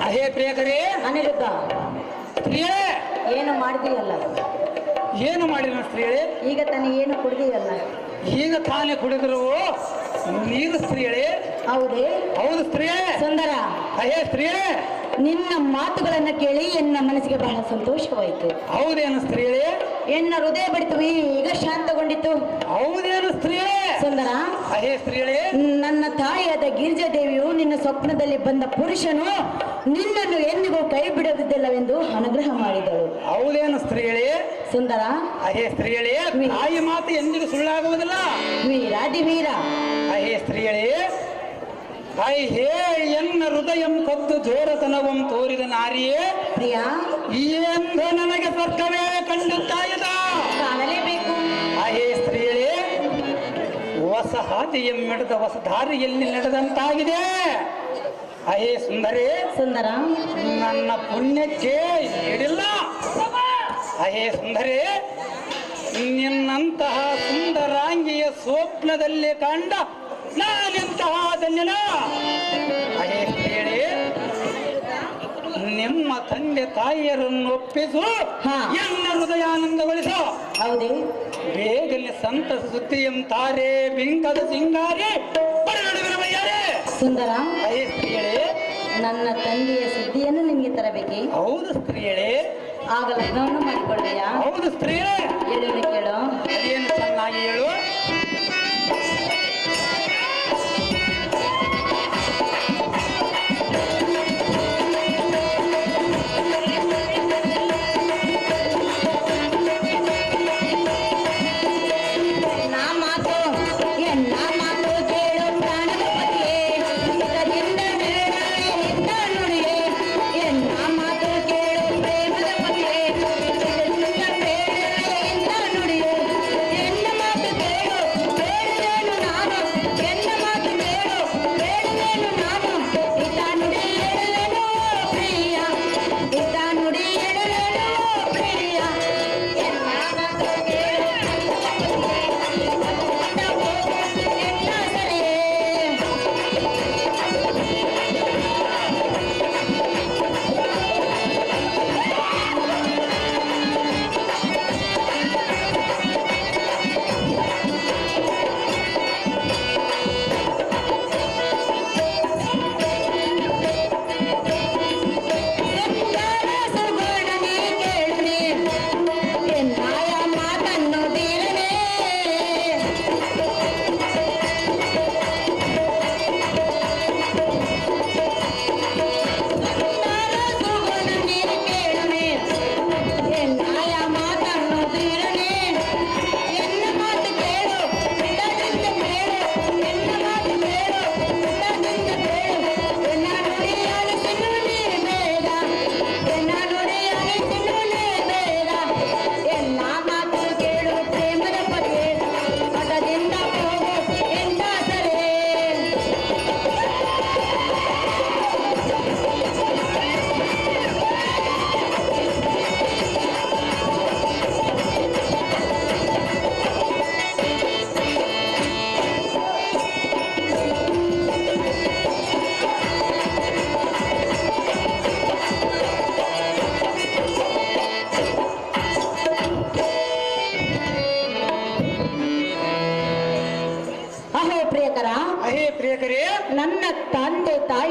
ಅಹೇ ಪ್ರಿಯಕರೇ, ಅನಿರುದ್ಧ, ಸ್ತ್ರೀಯೇ ಏನು ಮಾಡಿದೀಯಲ್ಲ? ಏನು ಮಾಡಿದ ಸ್ತ್ರೀಯೇ? ಈಗ ತಾನೇ ಏನು ಕುಡಿದೀಯಲ್ಲ? ಈಗ ತಾನೇ ಕುಡಿದ್ರು ನೀರು ಸ್ತ್ರೀಯೇ? ಹೌದೇ? ಹೌದು ಸ್ತ್ರೀಯೇ. ಸುಂದರ, ಅಹೇ ಸ್ತ್ರೀಯೇ, ನಿನ್ನ ಮಾತುಗಳನ್ನ ಕೇಳಿ ಎನ್ನ ಮನಸ್ಸಿಗೆ ಬಹಳ ಸಂತೋಷವಾಯಿತು. ಹೌದೇನು ಸ್ತ್ರೀಯೇ? ಎನ್ನ ಹೃದಯ ಬಡಿತು ಈಗ ಶಾಂತಗೊಂಡಿತು. ಹೌದೇನು ಸ್ತ್ರೀಯೇ? ಸುಂದರ, ಅಹೇ ಸ್ತ್ರೀಯೇ, ನನ್ನ ತಾಯಿಯಾದ ಗಿರಿಜಾದೇವಿಯು ನಿನ್ನ ಸ್ವಪ್ನದಲ್ಲಿ ಬಂದ ಪುರುಷನು ನಿನ್ನನ್ನು ಎಂದಿಗೂ ಕೈ ಬಿಡುವುದಿಲ್ಲವೆಂದು ಅನುಗ್ರಹ ಮಾಡಿದಳು. ಹೌದೇನು ಸ್ತ್ರೀಯೇ? ಸುಂದರ, ಅಹೇ ಸ್ತ್ರೀಯೇ, ತಾಯಿ ಮಾತು ಎಂದಿಗೂ ಸುಳ್ಳಾಗುವುದಿಲ್ಲ. ವೀರಾದಿವೀರ, ಅಹೇ ಸ್ತ್ರೀಯೇ, ಹೇ ಎನ್ನ ಹೃದಯಂ ಕದ್ದು ಜೋರತನವಂ ತೋರಿದ ನಾರಿಯೇ, ಪ್ರಿಯ, ಎಂದು ನನಗೆ ಸ್ವರ್ಗವೇ ಕಂಡುತ್ತಾಯದ ಕಾಣಲೇಬೇಕು. ಅಹೇ ಸ್ತ್ರೀಯೇ, ಹೊಸ ಹಾದಿಯಂ ಮಿಡಿದ ಹೊಸ ದಾರಿಯಲ್ಲಿ ನಡೆದಂತಾಗಿದೆ. ಅಹೇ ಸುಂದರೇ, ಸುಂದರ, ನನ್ನ ಪುಣ್ಯಕ್ಕೆ ಈಡಿಲ್ಲ. ಅಹೇ ಸುಂದರೇ, ನಿನ್ನಂತಹ ಸುಂದರಾಂಗಿಯ ಸ್ವಪ್ನದಲ್ಲಿ ಕಂಡ ನಾನೆಂತಹ ಧನ್ಯನ. ಅಹೇ ಸ್ತ್ರೀಯೇ, ನಿಮ್ಮ ತಂದೆ ತಾಯಿಯರನ್ನು ಒಪ್ಪಿಸು, ಹಾ. ಎನ್ನ ಹೃದಯಾನಂದಗೊಳಿಸು. ಹೌದೇ? ಬೇಗನೆ ಸಂತಸ ಸುದ್ದಿಯಂತಾರೆ ಬಿಂಕದ ಸಿಂಗಾರಿ ಬರಬೇಡವಿರವಯ್ಯಾರೆ. ಸುಂದರ, ಅಹೇ ಸ್ತ್ರೀಯೇ, ನನ್ನ ತಂದೆಯ ಸುದ್ದಿಯನ್ನು ನಿಮಗೆ ತರಬೇಕೆ? ಹೌದು ಸ್ತ್ರೀಯೇ, ಆಗ ಲಗ್ನವನ್ನು ಮಾಡಿಕೊಳ್ಳೆಯಾ? ಹೌದು ಸ್ತ್ರೀಯೇ. ಹೇಳುವುದು ಕೇಳು. ಅದೇನು ಚೆನ್ನಾಗಿ ಹೇಳು. ಮಾತು ಕೇಳು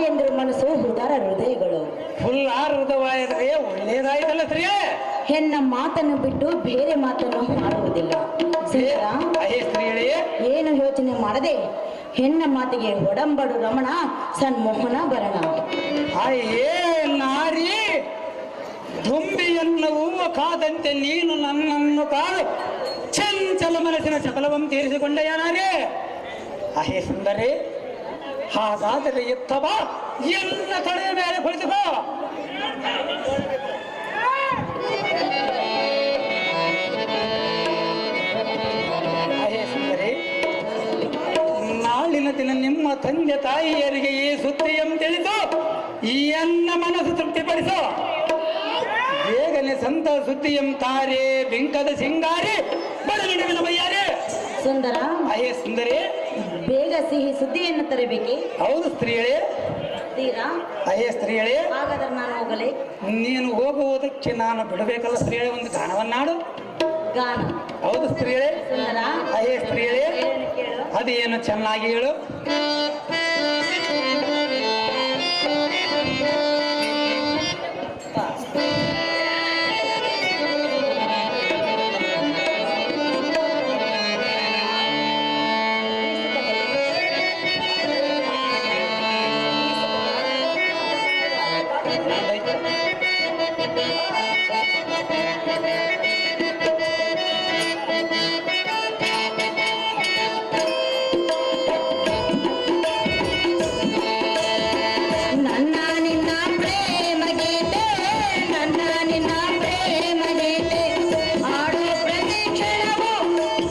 ಎಂದ್ರು ಮನಸ್ಸು ಉದಾರ ಹೃದಯಗಳು. ಫುಲ್ ಹೃದಯವಾದ್ರೆ ಒಳ್ಳೇದಾಯ್ತಲ್ಲ ಸ್ತ್ರೀ. ಹೆಣ್ಣ ಮಾತನ್ನು ಬಿಟ್ಟು ಬೇರೆ ಮಾತನ್ನು ಆಡುವುದಿಲ್ಲ. ಸುಂದರ, ಸ್ತ್ರೀಗಳೇ ಏನು ಯೋಚನೆ ಮಾಡದೆ ಹೆಣ್ಣ ಮಾತಿಗೆ ಒಡಂಬಡು ರಮಣ ಸನ್ಮೋಹನ ಭರಣ. ಅಯ್ಯೇ ನಾರಿ, ದುಂಬಿಯನ್ನು ಹೂವು ಕಾದಂತೆ ನೀನು ನನ್ನನ್ನು ಕಾದು ಚಂಚಲ ಮನಸ್ಸಿನ ಚಪಲವನ್ನು ತೀರಿಸಿಕೊಂಡೆಯ ನಾರಿ. ಅಹೇ ಸುಂದರಿ, ಹಾಗಾದರೆ ಎತ್ತ ಬಾ, ಎಲ್ಲ ತಡೆಯ ಮೇಲೆ ಕುಳಿತುಕೋ. ಅಹೇ ಸುಂದರಿ, ನಾಳಿನ ದಿನ ನಿಮ್ಮ ತಂದೆ ತಾಯಿಯರಿಗೆ ಈ ಸುದ್ದಿಯನ್ನು ತಿಳಿದು ಎನ್ನ ಮನಸ್ಸು ತೃಪ್ತಿಪಡಿಸೋ. ಬೇಗನೆ ಸಂತ ಸುದ್ದಿಯಂ ತಾರೆ ಬಿಂಕದ ಸಿಂಗಾರಿ ಬಡಲಿಡುವಿನ ಬಯ್ಯಾರೆ. ಸುಂದರ, ಅಹೇ ಸುಂದರಿ, ಬೇಗ ಸಿಹಿ ಸುದ್ದಿಯನ್ನು ತರಬೇಕೆ? ಹೌದು ಸ್ತ್ರೀಯಳೇ. ತೀರಾ ಅಹೇ ಸ್ತ್ರೀಯಳೇ, ಹಾಗಾದ್ರೆ ನಾನು ಹೋಗಲೇ? ನೀನು ಹೋಗುವುದಕ್ಕೆ ನಾನು ಬಿಡಬೇಕಲ್ಲ ಸ್ತ್ರೀಯಳೇ, ಒಂದು ಗಾನವನ್ನಾಡು. ಗಾನ? ಹೌದು ಸ್ತ್ರೀಯಳೇ. ಸುಂದರ, ಅಹೇ ಸ್ತ್ರೀಯಳೇ, ಏನು ಕೇಳು? ಅದೇನು ಚೆನ್ನಾಗಿ ಹೇಳು. ನನ್ನ ನಿನ್ನ ಪ್ರೇಮ ಗೀತೆ, ನನ್ನ ನಿನ್ನ ಪ್ರೇಮ ಗೀತೆ, ಆಡೋ ಪ್ರತಿ ಕ್ಷಣವೂ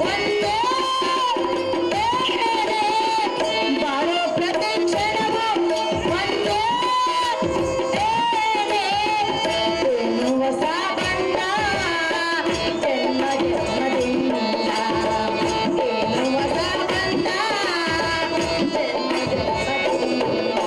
ಒಂದೇ ಬೇರೆ, ಬಾಳೋ ಪ್ರತಿ ಕ್ಷಣವೂ ಒಂದೇ ಬೇರೆ, ಏನು ಹೊಸ ಬಣ್ಣ ಜನ್ಮ ಜನ್ಮದಿಂದ, ಏನು ಹೊಸ ಬಣ್ಣ ಜನ್ಮ ಜನ್ಮದಿಂದ.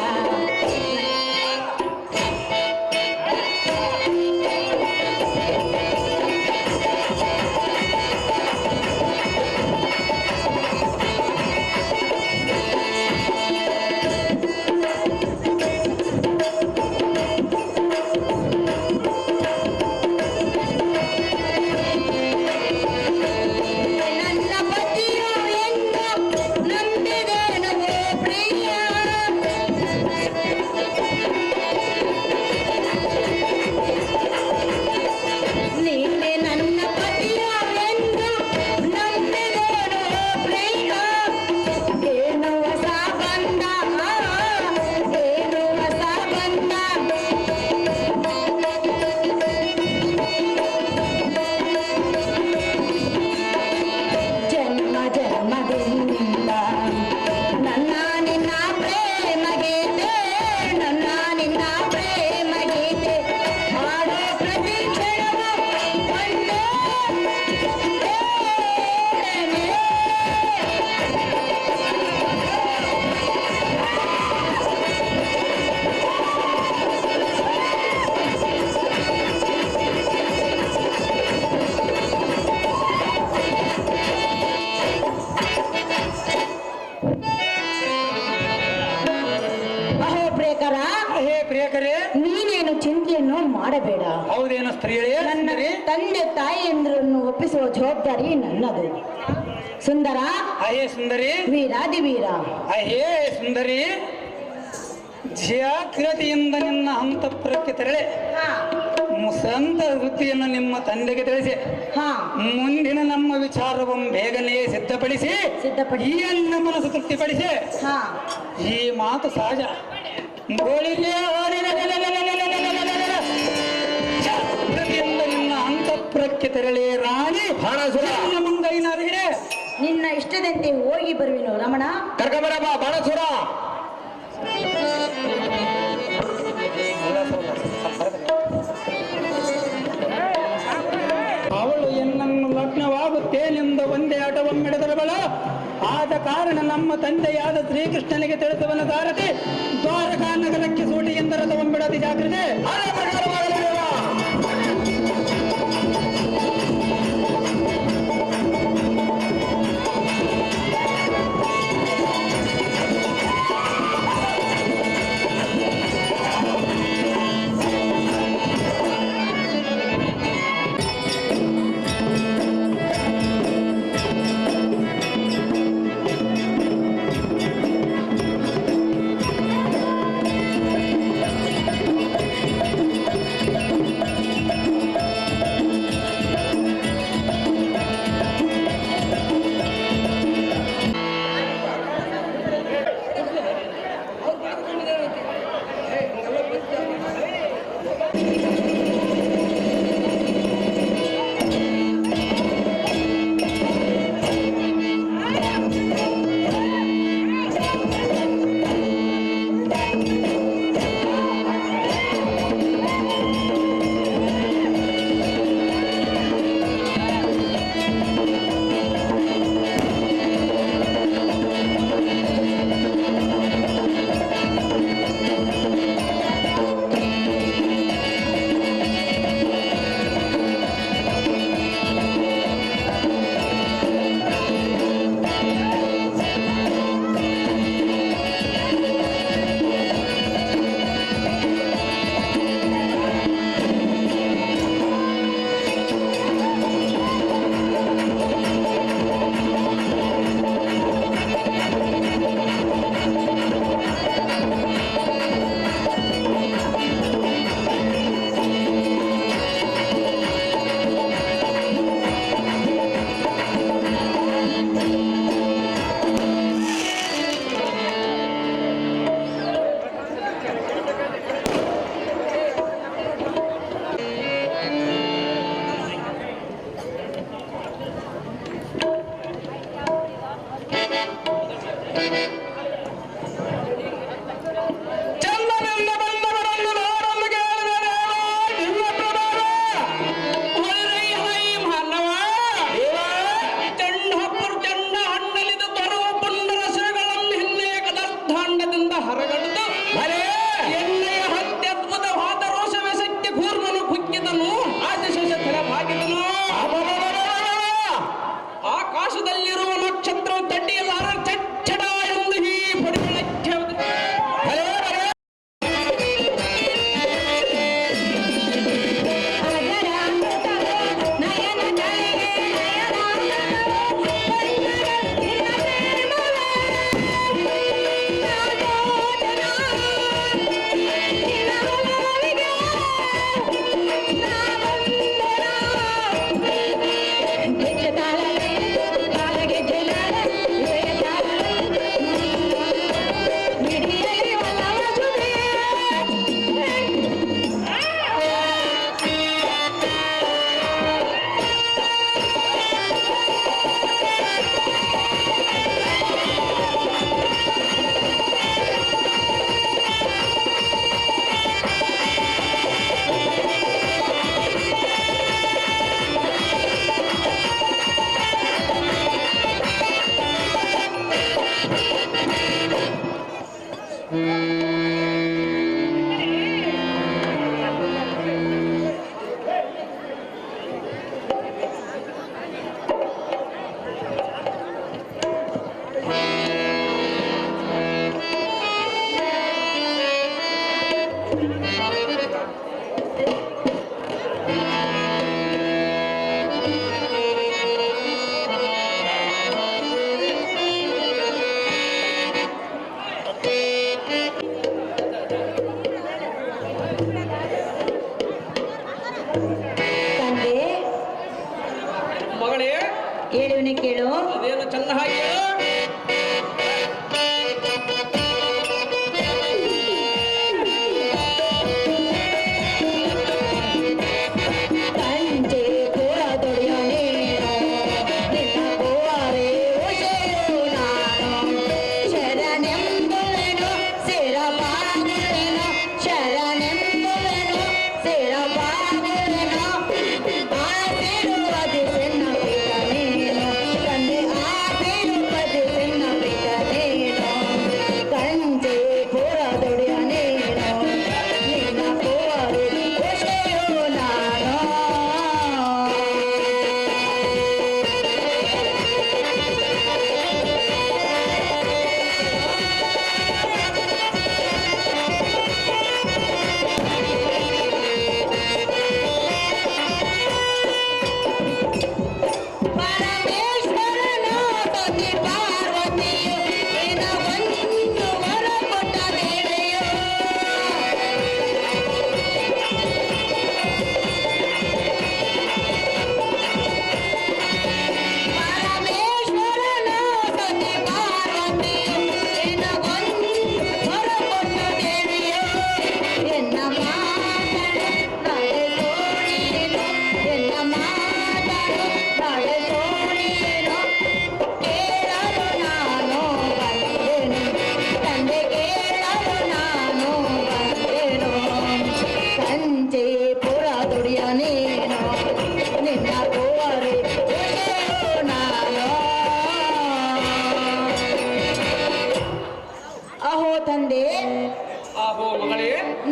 ನನ್ನ ಪತಿಯು ಎಂದು ನಂಬಿದೆನು ಪ್ರಿಯ, ನೀನೆ ನನ್ನ ಪತಿಯು ಎಂದು ನಂಬಿದೆನು ಪ್ರಿಯ, ಏನು ಹೊಸ ಬಂದ, ಏನು ಹೊಸ ಬಂದ, ಜನ್ಮ ಜನ್ಮದಿಂದ ನನ್ನ ನಿನ್ನ ಪ್ರೇಮ ಗೀತೆ, ನನ್ನ ನಿನ್ನ ಪ್ರೇಮ ಗೀತೆ, ಆಡೋ ಪ್ರತಿ ಕ್ಷಣವೂ ಒಂದೇ ಬೇರೆ. ಅಹೋ ಪ್ರಿಯಕರ, ಅಹೇ ಪ್ರಿಯಕರೇ, ನೀನೇನು ಚಿಂತೆಯನ್ನು ಮಾಡಬೇಡ. ಹೌದೇನು ಸ್ತ್ರೀಯಳೇ? ನನ್ನ ಸುಂದರಿ, ತಂದೆ ತಾಯಿಯಂದ್ರನ್ನು ಒಪ್ಪಿಸುವ ಜವಾಬ್ದಾರಿ ನನ್ನದು. ಸುಂದರ, ಅಹೇ ಸುಂದರಿ, ವೀರಾದಿ ವೀರ, ಅಹೇ ಸುಂದರಿ, ಜಾಗೃತಿಯಿಂದ ನಿನ್ನ ಅಂತಃಪುರಕ್ಕೆ ತೆರಳಿ ಸಂತ ವೃತ್ತಿಯನ್ನು ನಿಮ್ಮ ತಂದೆಗೆ ತಿಳಿಸಿ ಹಾ ಮುಂದಿನ ನಮ್ಮ ವಿಚಾರವನ್ನು ಬೇಗನೆ ಸಿದ್ಧಪಡಿಸಿ ಸಿದ್ಧಪಡಿಸಿ. ಈ ನನ್ನ ಮನಸ್ಸು ತೃಪ್ತಿಪಡಿಸಿ. ಹಾ ಈ ಮಾತು ಸಹಜ. ಗೋಳಿಗೆ ಜಾಗೃತಿಯಿಂದ ನಿನ್ನ ಅಂತಃಪುರಕ್ಕೆ ತೆರಳಿ ರಾಣಿ ಬಾಣಾಸುರ, ಮುಂಗೈನಾರಿಗೆ ನಿನ್ನ ಇಷ್ಟದಂತೆ ಹೋಗಿ ಬರುವೆನು ರಮಣ. ಕರ್ಕಬರಪ್ಪ ಬಾಣಾಸುರ. ಅವಳು ಎನ್ನನ್ನು ಲಗ್ನವಾಗುತ್ತೇನೆಂದು ಒಂದೇ ಆಟವನ್ನೆಡೆದರಬಳ. ಆದ ಕಾರಣ ನಮ್ಮ ತಂದೆಯಾದ ಶ್ರೀಕೃಷ್ಣನಿಗೆ ತಿಳಿಸುವನ ಸಾರಥಿ ದ್ವಾರಕಾ ನಗರಕ್ಕೆ ಸೂಟಿ ಎಂದ ರಥವನ್ಬಿಡತಿ ಜಾಗ್ರತೆ. ಅದೇ ಪ್ರಕಾರವಾಗಲಿ ದೇವ. ಹೇಳ್ತೇನೆ ಕೇಳು. ಅದೇನು ಚೆನ್ನಾಗಿ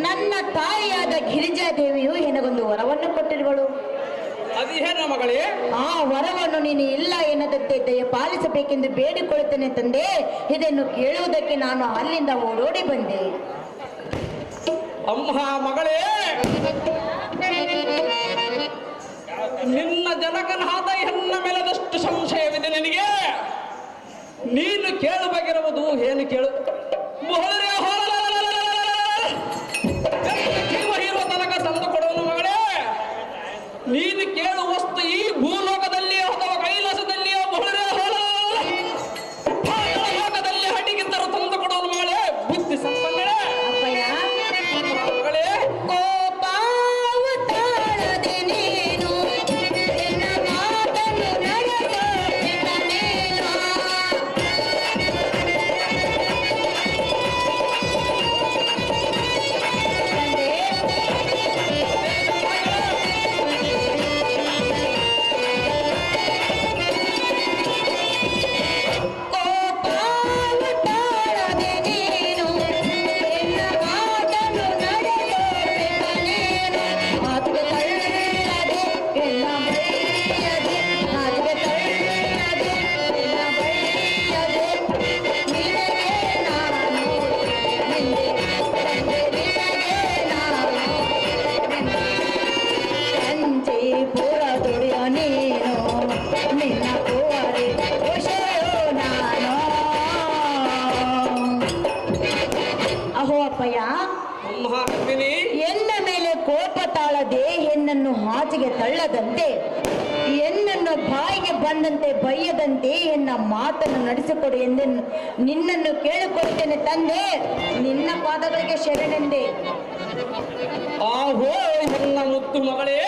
ನನ್ನ ತಾಯಿಯಾದ ಗಿರಿಜಾದೇವಿಯು ನನಗೊಂದು ವರವನ್ನು ಕೊಟ್ಟಿರುವಳು. ಅದೇನು ಮಗಳೇ? ಆ ವರವನ್ನು ನೀನು ಇಲ್ಲ ಎನ್ನದಂತೆ ದಯ ಪಾಲಿಸಬೇಕೆಂದು ಬೇಡಿಕೊಳ್ಳುತ್ತೇನೆ ತಂದೆ. ಇದನ್ನು ಕೇಳುವುದಕ್ಕೆ ನಾನು ಅಲ್ಲಿಂದ ಓಡೋಡಿ ಬಂದೆ. ಅಮ್ಮ ಮಗಳೇ, ನಿನ್ನ ಜನಕನಾದ ಹೆಣ್ಣ ಮೇಲದಷ್ಟು ಸಂಶಯವಿದೆ ನನಗೆ. ನೀನು ಕೇಳಬೇಕಿರುವುದು ಏನು ಕೇಳು? ಜೀವ ಹೀರುವ ತನಕ ತಂದು ಕೊಡುವನು ಮಗಳೇ. ನೀನು ಕೇಳು ವಸ್ತು ಈ ಭೂಲೋಕದಲ್ಲಿಯೋ ಅಥವಾ ಕೈಲಾಸದಲ್ಲಿಯೋ ಲೋಕದಲ್ಲಿ ಹಡಿಗಿದ್ದರು ತಂದು ಕೊಡುವನು ಮಗಳೇ. ಬುದ್ಧಿ ಸಂಪನ್ನಳೆ ಮಗಳೇ. ಎನ್ನ ಮೇಲೆ ಕೋಪ ತಾಳದೆ ಹೆಣ್ಣನ್ನು ಆಚೆಗೆ ತಳ್ಳದಂತೆ, ಹೆಣ್ಣನ್ನು ಬಾಯಿಗೆ ಬಂದಂತೆ ಬೈಯದಂತೆ ಎನ್ನ ಮಾತನ್ನು ನಡೆಸಿಕೊಡು ಎಂದು ನಿನ್ನನ್ನು ಕೇಳಿಕೊಳ್ತೇನೆ ತಂದೆ. ನಿನ್ನ ಪಾದಗಳಿಗೆ ಶರಣೆಂದೆ. ಆಹೋ ನನ್ನ ಮುದ್ದು ಮಗಳೇ.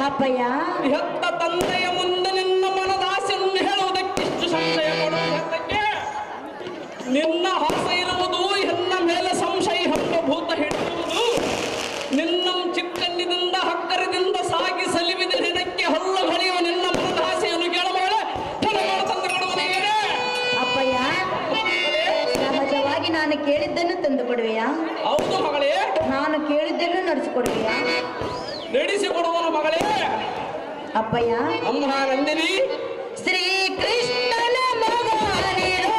ಅಪ್ಪಯ್ಯ, ಹೆತ್ತ ತಂದೆಯ ಮುಂದೆ ನಿನ್ನ ಮನದಾಸೆಯನ್ನು ಹೇಳುವುದಕ್ಕಿಷ್ಟು ಸಂಶಯ ಪಡುವುದಕ್ಕೆ ನಿನ್ನ ಹಾಸ ಇರುವುದು ಹೆಣ್ಣ ಮೇಲೆ ಸಂಶಯ ಭೂತ ಹಿಡಿಯುವುದು. ನಿನ್ನ ಚಿಕ್ಕಣ್ಣಿನಿಂದ ಹಕ್ಕರದಿಂದ ಸಾಗಿ ಸಲಿವಿದ ಹೆಣಕ್ಕೆ ಹಲ್ಲು ಹೊಳೆಯುವ ನಿನ್ನ ಮನದಾಸೆಯನ್ನು ಕೇಳಬಾಳೆ ತಂದು ಕೊಡುವುದೇನೆ. ಅಪ್ಪಯ್ಯ, ಸಹಜವಾಗಿ ನಾನು ಕೇಳಿದ್ದನ್ನು ತಂದು ಕೊಡುವೆಯಾ? ಹೌದು ಮಗಳೇ. ನಾನು ಕೇಳಿದ್ದನ್ನು ನಡೆಸಿಕೊಡುವೆಯಾ? ನಡೆಸಿಕೊಡುವನು ಮಗಳೇ. ಅಪ್ಪಯ್ಯ. ಅಮ್ಮ ನಂದಿನಿ, ಶ್ರೀ ಕೃಷ್ಣನ ಮಗನಿರೋ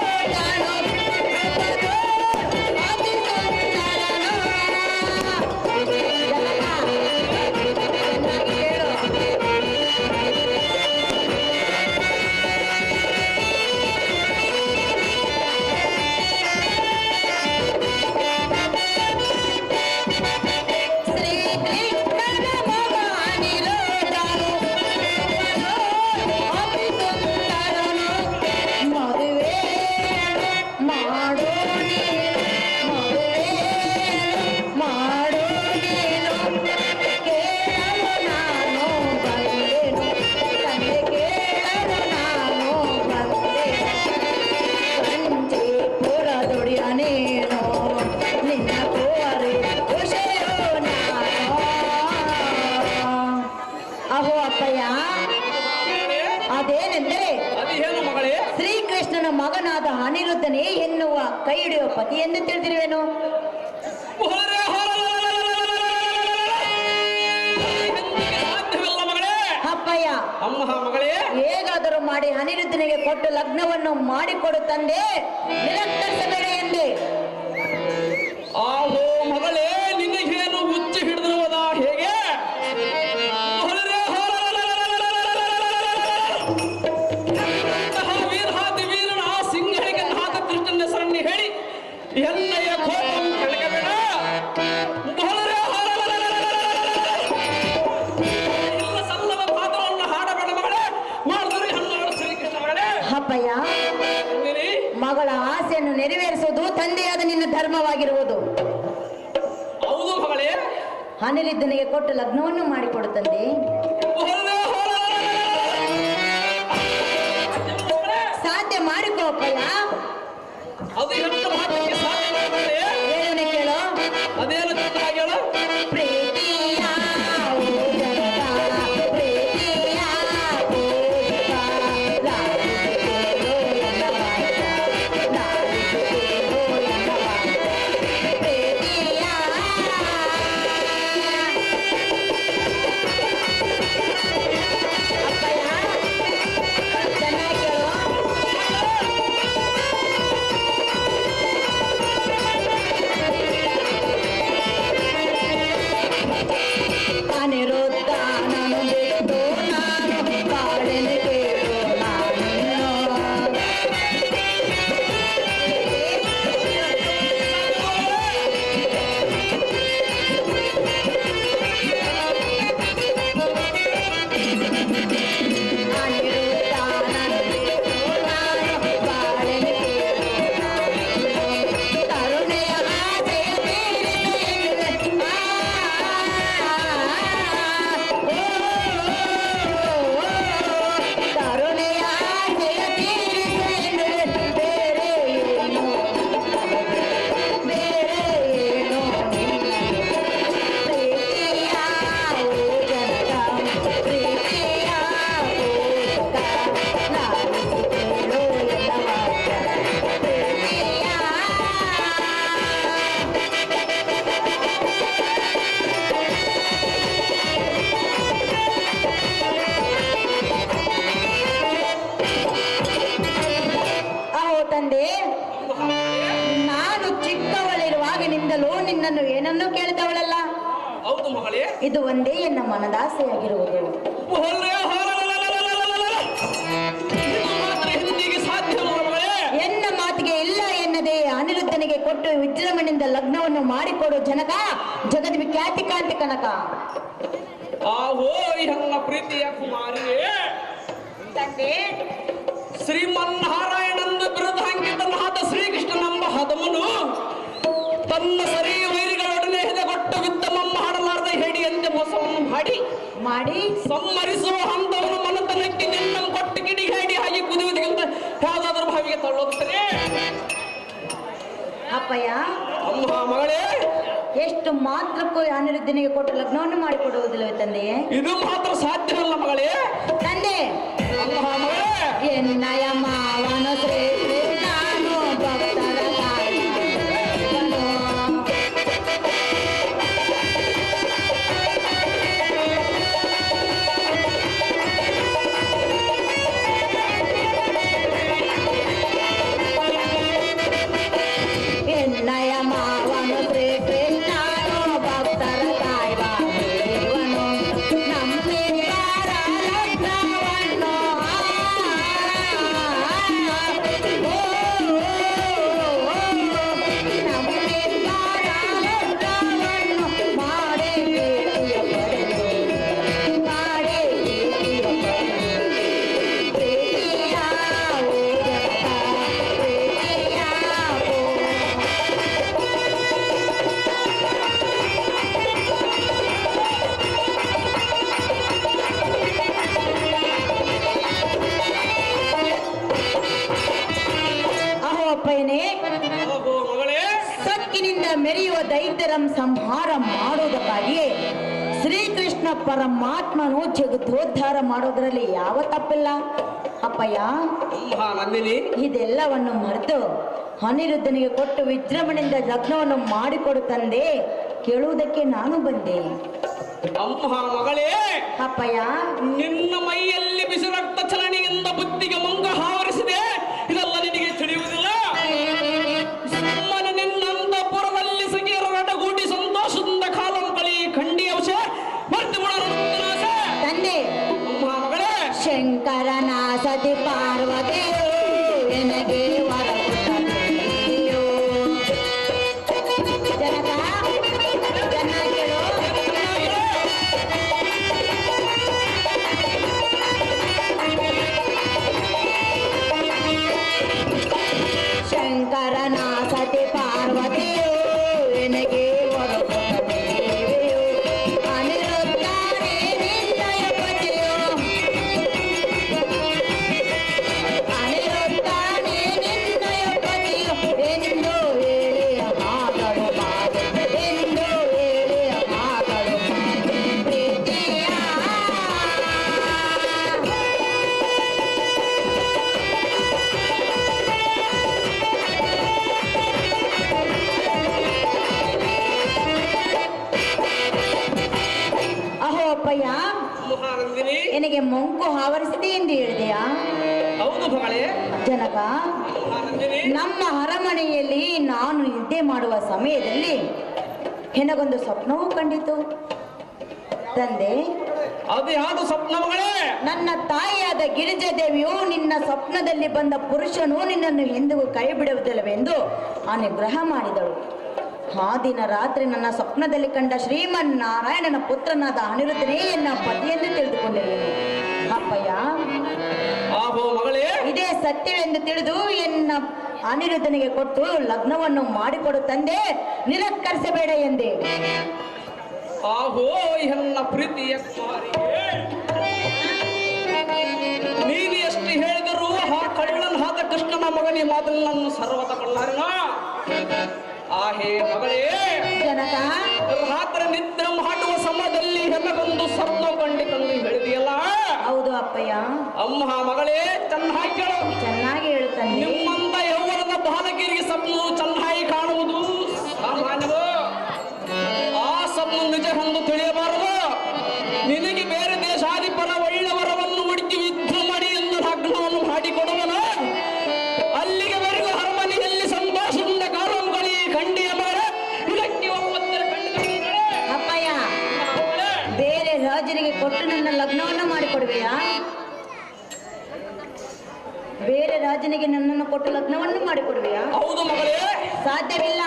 ಅದೇನೆಂದರೆ ಅದೇನು ಮಗಳೇ? ಶ್ರೀಕೃಷ್ಣನ ಮಗನಾದ ಅನಿರುದ್ಧನೇ ಎನ್ನುವ ಕೈ ಹಿಡಿಯುವ ಪತಿ ಎಂದು ತಿಳಿದಿರುವೆನು. ಸಾಧ್ಯವಿಲ್ಲ ಮಗಳೇ. ಅಪ್ಪಯ್ಯ, ಅಮ್ಮ ಮಗಳೇ, ಹೇಗಾದರೂ ಮಾಡಿ ಅನಿರುದ್ಧನಿಗೆ ಕೊಟ್ಟು ಲಗ್ನವನ್ನು ಮಾಡಿಕೊಡು ತಂದೆ, ನಿರಾಕರಿಸಬೇಡ ಎಂದೆ. ಆಹೋ ಮಗಳೇ, ನಿನಗೇನು ಹುಚ್ಚು ಹಿಡಿದಿರುವುದಾ ಹೇಗೆ? ವೀರನ ಆ ಸಿಂಹಳಿಗೆ ನಾಥ ಕೃಷ್ಣನ ಹೆಸರನ್ನು ಹೇಳಿ ಎಣ್ಣೆಯ ಕೋಪವನ್ನು ಕೆಳಗಬೇಡ. ಇಲ್ಲ ಸಲ್ಲದ ಪಾತ್ರವನ್ನು ಹಾಡಬೇಡ ಮಗಳೇ. ಮಾಡಿದ್ರೆ ಹೆಣ್ಣು ಶ್ರೀಕೃಷ್ಣ ಮಗಳೇ. ಅಪ್ಪಯ್ಯ, ಮಗಳ ಆಸೆಯನ್ನು ನೆರವೇರಿಸುವುದು ತಂದೆಯಾದ ನಿನ್ನ ಧರ್ಮವಾಗಿರುವುದು. ಹೌದು ಮಗಳೇ. ಅನಿರುದ್ಧನಿಗೆ ಕೊಟ್ಟು ಲಗ್ನವನ್ನು ಮಾಡಿಕೊಡು ತಂದೆ. ಸಾಧ್ಯ ಮಾಡಿಕೋ ಅಪ್ಪಯ್ಯ. ಅದು ಹೆಣ್ಣು ಮಾತಿಗೆ ಸಾಧ್ಯ ಮಗಳೇ. ಏನನ್ನೇ ಕೇಳೋ. ಅದೇನು ಚಂದ ಹೇಳು. ಪ್ರೀತಿಯ ಓಜಕ, ಪ್ರೀತಿಯ ಓಜಕ, ಲಾಲಿಸೇರೋ ಎನ್ನವಾಯ್ತ, ಲಾಲಿಸೇರೋ ಎನ್ನವಾಯ್ತ, ಪ್ರೀತಿಯ. ಅಪ್ಪಯ್ಯ, ಚೆನ್ನಾಗಿ ಕೇಳೋ. ಅನಿರುದ್ಧ ನಾನು ಬಿಟ್ಟು ನಾನು ಬಾಳೆನೆ ಕೇಳು ನಾನು. ಅನಿರುದ್ಧ ನಾನು ಬಿಟ್ಟು ನಾನು ಬಾಳೆನೆ ಕೇಳು ನಾನು. ಕರುಣೆಯ ಆಸೆಯ ಕರುಣೆಯ ಆಸೆಯ ತೀರಿಸೆಂದರೆ ಬೇರೆ ಏನು, ಬೇರೆ ಏನು ಪ್ರೀತಿಯ ಓಜಕ, ಪ್ರೀತಿಯ ಓಜಕ, ಲಾಲಿಸಿಕೊಳ್ಳೋ ಎಲ್ಲವಾದ ಪ್ರೀತಿಯ. ಅಹೋ ತಂದೆ, ನಾನು ಚಿಕ್ಕವಳಿರುವಾಗಿನಿಂದಲೂ ನಿನ್ನನ್ನು ಏನನ್ನೂ ಕೇಳಿದವಳಲ್ಲ. ಹೌದು ಮಗಳೇ. ಇದು ಒಂದೇ ಎನ್ನ ಮನದಾಸೆಯಾಗಿರುವುದು. ಮಾತ್ರ ಹಿಂದಿಗೆ ಸಾಧ್ಯವಿಲ್ಲ ಮಗಳೇ. ಎನ್ನ ಮಾತಿಗೆ ಇಲ್ಲ ಎನ್ನದೆ ಅನಿರುದ್ಧನಿಗೆ ಕೊಟ್ಟು ವಿಜೃಂಭಣೆಯಿಂದ ಲಗ್ನವನ್ನು ಮಾಡಿಕೊಡು ಜನಕ, ಜಗದ್ವಿಖ್ಯಾತಿ ಕಾಂತಿ ಕನಕ. ಆಹೋ ನನ್ನ ಪ್ರೀತಿಯ ಕುಮಾರಿಯೇ, ತಂದೆ, ಶ್ರೀಮನ್ನಾರಾಯಣಂದು ಬಿರುದಾಂಕಿತನಾದ ಶ್ರೀಕೃಷ್ಣನೆಂಬ ಹದಮನು ತನ್ನ ಸರಿ ವೈರಿಗಳೊಡನೆ ಹೆದೆಗೊಟ್ಟು ವಿದ್ದಮಮ್ಮ ಹಾಡಲಾರದ ಹೇಡಿಯಂತೆ ಮೋಸವನ್ನು ಮಾಡಿ ಸಮ್ಮರಿಸುವ ಹಂತವನ್ನು ಮನತನಕ್ಕೆ ನಿನ್ನನ್ನು ಕೊಟ್ಟು ಕಿಡಿ ಹೇಡಿ ಹಾಗೆ ಕುದಿಯುವುದಕ್ಕಿಂತ ಯಾವುದಾದ್ರೂ ಭಾವಿಗೆ ತಳ್ಳೋಗ್ತದೆ. ಅಪ್ಪಯ್ಯ, ಅಮ್ಮ ಮಗಳೇ, ಎಷ್ಟು ಮಾತ್ರಕ್ಕೂ ಅನಿರುದ್ಧನಿಗೆ ಕೊಟ್ಟು ಲಗ್ನವನ್ನು ಮಾಡಿಕೊಡುವುದಿಲ್ಲವೇ ತಂದೆಯೇ? ಇದು ಮಾತ್ರ ಸಾಧ್ಯವಿಲ್ಲ ಮಗಳೇ. ತಂದೆ, ಅಮ್ಮ ಮಗಳೇ, ಎನ್ನಯ ಮಾವನ ಶ್ರೀ ನಾನು ಭಕ್ತರ ತಾಯಿಯವನು. ಎನ್ನಯ ಮಾವನು ಶ್ರೀ ಕೃಷ್ಣನು ಭಕ್ತರ ತಾಯಿಯವನು. ನಮ್ಮಿಬ್ಬರ ಲಗ್ನವನ್ನು ಅಪ್ಪಯ್ಯನೇ, ಆಹೋ ಮಗಳೇ, ಸೊಕ್ಕಿನಿಂದ ಮೆರೆಯುವ ದೈತ್ಯರಂ ಸಂಹಾರ ಮಾಡುವುದಕ್ಕಾಗಿ ಶ್ರೀಕೃಷ್ಣ ಪರಮಾತ್ಮನು ಜಗದೋದ್ಧಾರ ಮಾಡೋದ್ರಲ್ಲಿ ಯಾವ ತಪ್ಪಿಲ್ಲ ಅಪ್ಪಯ್ಯ. ನಂದಿನಿ, ಇದೆಲ್ಲವನ್ನು ಮರೆತು ಅನಿರುದ್ಧನಿಗೆ ಕೊಟ್ಟು ವಿಜೃಂಭಣೆಯಿಂದ ಲಗ್ನವನ್ನು ಮಾಡಿಕೊಡು ತಂದೆ, ಕೇಳುವುದಕ್ಕೆ ನಾನು ಬಂದೆ. ಅಮ್ಮ ಮಗಳೇ, ಅಪ್ಪಯ್ಯ ನಿನ್ನ ಮೈಯಲ್ಲಿ ಬಿಸಿ ರಕ್ತ ಚಲನೆಯಿಂದ ಬುದ್ಧಿಗೆ ಮಂಗ ಹಾವರಿಸಿದೆ. ಇದೆಲ್ಲ ನಿನಗೆ ತಿಳಿಯುವುದಿಲ್ಲ. ಸುಮ್ಮನೆ ನಿನ್ನಂತಪುರದಲ್ಲಿ ಸಗಿಯರ ನಟಗೂಡಿ ಸಂತೋಷದಿಂದ ಕಾಲಂ ಕಳಿ ಖಂಡಿ ಅಂಶ ಮರ್ತಿ ತಂದೆ. ಅಮ್ಮ ಮಗಳೇ, ಶಂಕರನ ಸತಿ ಪಾರ್ವತಿ ನನಗೆ ವರ ಕೊಟ್ಟನೆಯೋ. ಜನಕ ಚೆನ್ನಾಗಿ ಹೇಳು. ಶಂಕರನ ಸತಿ ಪಾರ್ವತಿಯೋ ನನಗೆ ವರ ಕೊಟ್ಟನೆಯೋ. ಅನಿರುದ್ಧನೇ ನಿನ್ನಯ ಪತಿಯೋ. ಅನಿರುದ್ಧನೇ ನಿನ್ನಯ ಪತಿಯೋ ಎಂದು ಹೇಳಿ ಹಾಗಳು ಬಾದೆ, ಎಂದು ಹೇಳಿ ಹಾಗಳು ಬಾದೆ ಪ್ರೀತಿಯ. ಅಹೋ ಅಪ್ಪಯ್ಯ, ಮಹಾನಂದಿನಿ, ನನಗೆ ಮಂಕು ಆವರಿಸಿದೆ ಎಂದು ಹೇಳಿದೆಯಾ? ಹೌದು ಮಗಳೇ. ಜನಕ, ಮಹಾನಂದಿನಿ, ನಮ್ಮ ಅರಮನೆಯಲ್ಲಿ ನಾನು ನಿದ್ದೆ ಮಾಡುವ ಸಮಯದಲ್ಲಿ ನನಗೊಂದು ಸ್ವಪ್ನವೂ ಕಂಡಿತು ತಂದೆ. ಅದು ಯಾವುದು ಸ್ವಪ್ನ ಮಗಳೇ? ನನ್ನ ತಾಯಿಯಾದ ಗಿರಿಜಾದೇವಿಯು ನಿನ್ನ ಸ್ವಪ್ನದಲ್ಲಿ ಬಂದ ಪುರುಷನು ನಿನ್ನನ್ನು ಎಂದಿಗೂ ಕೈ ಬಿಡುವುದಿಲ್ಲವೆಂದು ಅನುಗ್ರಹ ಮಾಡಿದಳು. ಆ ದಿನ ರಾತ್ರಿ ನನ್ನ ಸ್ವಪ್ನದಲ್ಲಿ ಕಂಡ ಶ್ರೀಮನ್ ನಾರಾಯಣನ ಪುತ್ರನಾದ ಅನಿರುದ್ಧನೇ ಎನ್ನ ಪತಿಯೆಂದು ತಿಳಿದುಕೊಂಡಿರುವೆನು ಅಪ್ಪಯ್ಯ. ಆಹೋ ಮಗಳೇ, ಇದೇ ಸತ್ಯವೆಂದು ತಿಳಿದು ಎನ್ನ ಅನಿರುದ್ಧನಿಗೆ ಕೊಟ್ಟು ಲಗ್ನವನ್ನು ಮಾಡಿಕೊಡು ತಂದೆ, ನಿರಾಕರಿಸಬೇಡ ಎಂದೆ. ಆಹೋ ಎನ್ನ ಪ್ರೀತಿಯ ಕುಮಾರಿಗೆ, ನೀನು ಎಷ್ಟು ಹೇಳಿದರೂ ಆ ಕಳ್ಳನ್ ಹಾದ ಕೃಷ್ಣನ ಮಗನಿ ಮಾತನ್ನು ನನ್ನ ಸರ್ವತ ಕೊಳ್ಳಾರನ. ಆಹೇ ಮಗಳೇ, ಜನಕ, ರಾತ್ರಿ ನಿದ್ರೆ ಮಾಡುವ ಸಮಯದಲ್ಲಿ ಹೆಣ್ಣಗೊಂದು ಸ್ವಪ್ನ ಕಂಡಿತಂದು ಹೇಳಿದೆಯಲ್ಲ. ಹೌದು ಅಪ್ಪಯ್ಯ. ಅಮ್ಮ ಮಗಳೇ, ಚೆನ್ನಾಗಿ ಕೇಳು. ಚೆನ್ನಾಗಿ ಹೇಳುತ್ತಾನೆ. ನಿಮ್ಮಂತ ಯೌವನದ ಬಾಲಕಿಯರಿಗೆ ಸ್ವಪ್ನವು ಚೆನ್ನಾಗಿ ಕಾಣುವುದು ಸಾಮಾನ್ಯವೋ. ಆ ಸ್ವಪ್ನ ನಿಜ ಎಂದು ತಿಳಿಯಬಾರದು. ನಿನಗೆ ಬೇರೆ ದೇಶಾಧಿಪರ ಒಳ್ಳೆಯವರವನ್ನು ಹುಡುಕಿ ಯುದ್ಧ ಮಾಡಿ ಎಂದು ಲಗ್ನವನ್ನು ಮಾಡಿಕೊಡುವನು. ಅಲ್ಲಿಗೆ ಬರುವ ಅರಮನೆಯಲ್ಲಿ ಸಂತೋಷದಿಂದ ಕಾಲಂಗಳಿ ಖಂಡಿಯ ಮರ ಇದಕ್ಕೆ ಒಪ್ಪಂದರ ಕಂಡುಕೊಂಡರೆ ಅಪ್ಪಯ್ಯ, ಬೇರೆ ರಾಜರಿಗೆ ಕೊಟ್ಟು ನನ್ನ ಲಗ್ನವನ್ನು ಮಾಡಿಕೊಡುವೆಯಾ? ಬೇರೆ ರಾಜನಿಗೆ ನನ್ನನ್ನು ಕೊಟ್ಟು ಲಗ್ನವನ್ನು ಮಾಡಿಕೊಡುವೆಯಾ? ಹೌದು ಮಗಳೇ, ಸಾಧ್ಯವಿಲ್ಲ.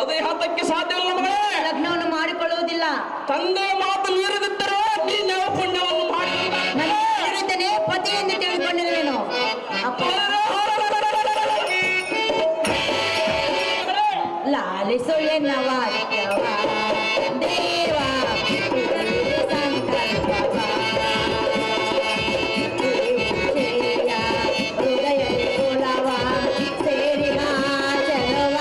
ಅದೇ ಹತ್ತಕ್ಕೆ ಸಾಧ್ಯವಿಲ್ಲ ಮಗಳೇ. ಲಗ್ನವನ್ನು ಮಾಡಿಕೊಳ್ಳುವುದಿಲ್ಲ. ತಂದೆ ಮಾತು ಮೀರಿದಿದ್ದರೂ ನೀನು ಪುಣ್ಯವನ್ನು ಮಾಡಿ ನನಗೆ ಪತಿ ಎಂದು ತಿಳಿದುಕೊಂಡಿರುವೆನು ಅಪ್ಪ. ಲಾಲಿಸು ಎನ್ನ ವಾಕ್ಯವ ದೇವ ಸಂಕಲ್ಪವ ಸೇಯ ಹೃದಯ ಕುಲವ ಸೇರಿನ ಚಲವ.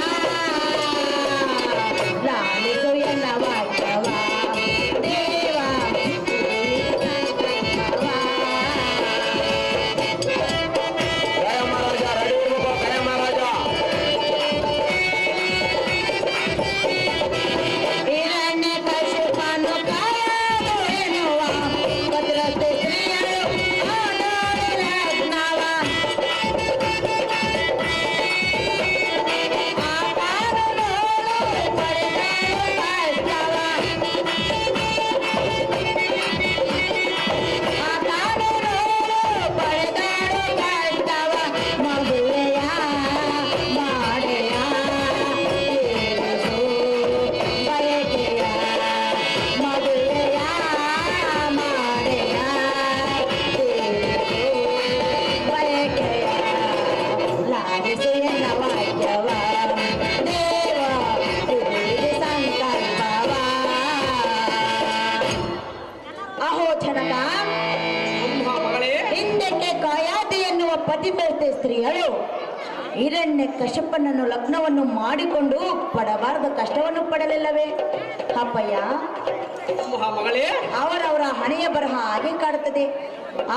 ಲಾಲಿಸು ಎನ್ನ ವಾಕ್ಯವ ದೇವ ಸಂಕಲ್ಪವ. ಹಿರಣ್ಯಕಶಿಪನು ಕಾಯಲು ಎನ್ನುವ ಭದ್ರತೆ ಸ್ತ್ರೀಯಳು ಆಡೋಳು ಲಗ್ನವ. ಆಕಾರು ನೋಡು ಪಡೆದಳು ಕಷ್ಟವ. ಆಕಾರು ನೋಡು ಪಡೆದಳು ಕಷ್ಟವ. ಮಗುವೆಯ ಮಾಡೆಯ ತೀರಿಸು ಬಯಕೆಯ. ಮಗುವೆಯ ಮಾಡೆಯ ತೀರಿಸು ಬಯಕೆಯ. ಲಾಲಿಸು ಎನ್ನ ವಾಕ್ಯವ ದೇವ ತಿಳಿದು ಸಂಕಲ್ಪವ. ಅಹೋ ಜನಕ, ಅಮ್ಮ ಮಗಳೇ, ಹಿಂದಕ್ಕೆ ಕಾಯಾತಿ ಎನ್ನುವ ಪತಿವ್ರತೆ ಸ್ತ್ರೀಯಳು ಹಿರಣ್ಯ ಕಶ್ಯಪನನ್ನು ಲಗ್ನವನ್ನು ಮಾಡಿಕೊಂಡು ಪಡಬಾರದ ಕಷ್ಟವನ್ನು ಪಡಲಿಲ್ಲವೇ ಅಪ್ಪಯ್ಯ? ಮಗಳೇ, ಅವರವರ ಹಣೆಯ ಬರಹ ಹಾಗೆ ಕಾಡುತ್ತದೆ.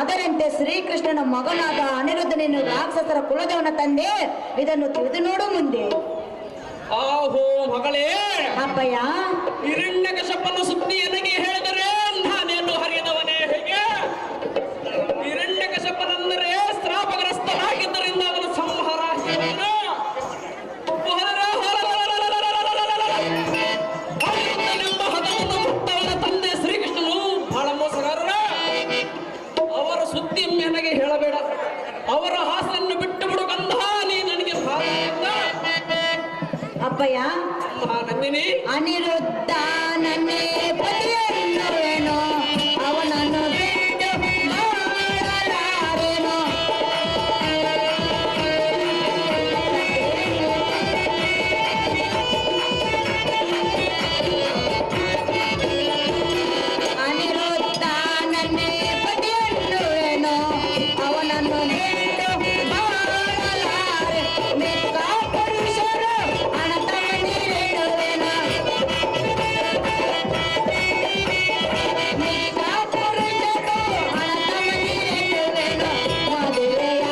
ಅದರಂತೆ ಶ್ರೀಕೃಷ್ಣನ ಮಗನಾದ ಅನಿರುದ್ಧನನ್ನು ರಾಕ್ಷಸರ ಕುಲದೇವನ ತಂದೆ ಇದನ್ನು ತಿಳಿದು ನೋಡು ಮುಂದೆ. ಆಹೋ ಮಗಳೇ, ಅಪ್ಪಯ್ಯ, ಹಿರಣ್ಯಕಶಪನ ಸುದ್ದಿ ನನಗೆ ಹೇಳಿದರೆ ನಾನೇನು ಹರಿಯದವನೇ ಹೇಗೆ? ಹಿರಣ್ಯಕಶಪನೆಂದರೆ ಶ್ರಾಪಗ್ರಸ್ತನಾಗಿದ್ದರಿಂದ ಅವನ ಸಂಹಾರ ಅನಿರುದ್ಧನೆಂಬ ಹದವನ್ನು ಮುಟ್ಟವನ ತಂದೆ ಶ್ರೀಕೃಷ್ಣನು ಬಹಳ ಮೋಸಗಾರರ. ಅವರ ಸುದ್ದಿ ನನಗೆ ಹೇಳಬೇಡ. ಅವರ ಹಾಸನ್ನು ಬಿಟ್ಟು ಬಿಡು ಕಂದ, ನೀ ನನಗೆ ಭಾಗ. ಅಪ್ಪಯ್ಯ, ನಂದಿನಿ, ಅನಿರುದ್ಧ ನನ್ನೇ ಪತಿಯನ್ನುವೇನೋ ಅವನನ್ನು ಬಿಟ್ಟು ಮಾಡಲಾರೆನೋ. ಅನಿರುದ್ಧ ನನ್ನೇ ಪತಿಯನ್ನುವೇನೋ ಅವನನ್ನು ಬಿಟ್ಟು ಮಾಡಲಾರೆ. ಮಿಕ್ಕ ಪುರುಷರು ಅಣತಮನಿರೇಳುವೆನೋ. ಮಿಕ್ಕ ಪುರುಷರು ಅಣತಮನಿರೇಳುವೆನೋ. ಮದುವೆಯ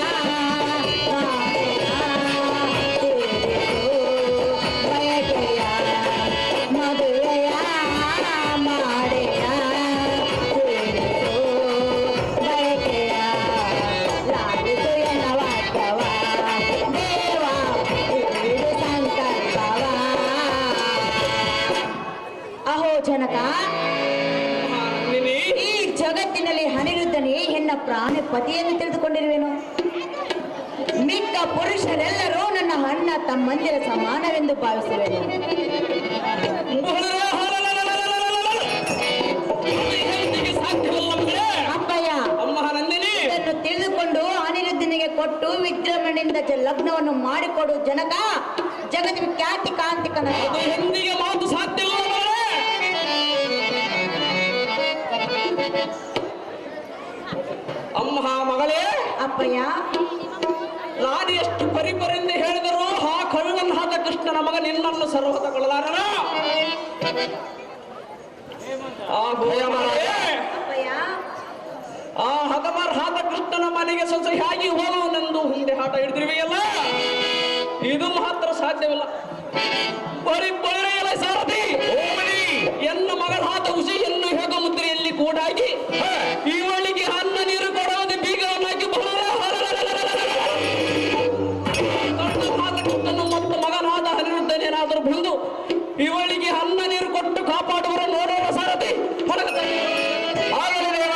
ಬಯಕೆಯ ಮದುವೆಯ ಮಾಡೆಯ ಬಯಕೆಯ ಲಾಲಿಸು ಎನ್ನ ವಾಕ್ಯವ ದೇವ ಇದು ಸಂಕಲ್ಪವ. ಅಹೋ ಜನಕ, ನಂದಿನಿ, ಈ ಜಗತ್ತಿನಲ್ಲಿ ಅನಿರುದ್ಧನೇ ಎನ್ನ ಪ್ರಾಣ ಪತಿಯನ್ನು ತಿಳಿದುಕೊಂಡಿರುವೆನು. ಮಿಕ್ಕ ಪುರುಷರೆಲ್ಲರೂ ನನ್ನ ಅಣ್ಣ ತಮ್ಮಂದಿರ ಸಮಾನವೆಂದು ಭಾವಿಸುವೆನು. ಹೇಗೆ ಸಾಧ್ಯವಲ್ಲ ಮಗಳೇ? ಅಪ್ಪಯ್ಯ, ಅಮ್ಮ ನಂದಿನಿ, ಇದನ್ನು ತಿಳಿದುಕೊಂಡು ಅನಿರುದ್ಧನಿಗೆ ಕೊಟ್ಟು ವಿಜೃಂಭಣೆಯಿಂದ ಲಗ್ನವನ್ನು ಮಾಡಿಕೊಡು ಜನಕ. ಜಗತ್ತಿನ ಖ್ಯಾತಿ ಕಾಂತಿಕನ ಅದು ಎಂದಿಗೆ ಮಾತು ಸಾಧ್ಯವಿಲ್ಲ ಮಗಳೇ. ಅಮ್ಮ ಮಗಳೇ, ಅಪ್ಪಯ್ಯ, ನಾನು ಎಷ್ಟು ಪರಿಪರಿಂದ ಹೇಳಿದರೂ ಆ ಕಳ್ಳನಾದ ಕೃಷ್ಣನ ಮಗ ನಿನ್ನನ್ನು ಸರ್ವ ತಗೊಳ್ಳಲಾರನ. ಆ ಭಯ ಮಗಳೇ, ಅಪ್ಪಯ್ಯ, ಆ ಹದಮರ್ಹಾದ ಕೃಷ್ಣನ ಮನೆಗೆ ಸೊಸೆ ಹೇಗೆ ಹೋಗುವನೆಂದು ಹಿಂದೆ ಆಟ ಹಿಡಿದಿರುವೆಯಲ್ಲ, ಇದು ಮಾತ್ರ ಸಾಧ್ಯವಿಲ್ಲ. ಪರಿಪಳೆಯಲ್ಲ ಸಾರಥಿ, ಎನ್ನ ಮಗಳಾದ ಹುಸಿಯನ್ನು ಹೇಗ ಮುದ್ರೆಯಲ್ಲಿ ಕೂಡಾಗಿ ಇವಳಿಗೆ ಅನ್ನ ನೀರು ಕೊಡೋದು ಬೀಗವನ್ನಾಗಿ ಕೃಷ್ಣನು ಮತ್ತು ಮಗನಾದ ಅನಿರುದ್ಧನೇನಾದರೂ ಬಂದು ಇವಳಿಗೆ ಅನ್ನ ನೀರು ಕೊಟ್ಟು ಕಾಪಾಡುವರ ನೋಡೋಣ ಸಾರಥಿ. ಹೊರಗಡೆ ಆಗಲಿ ದೇವ.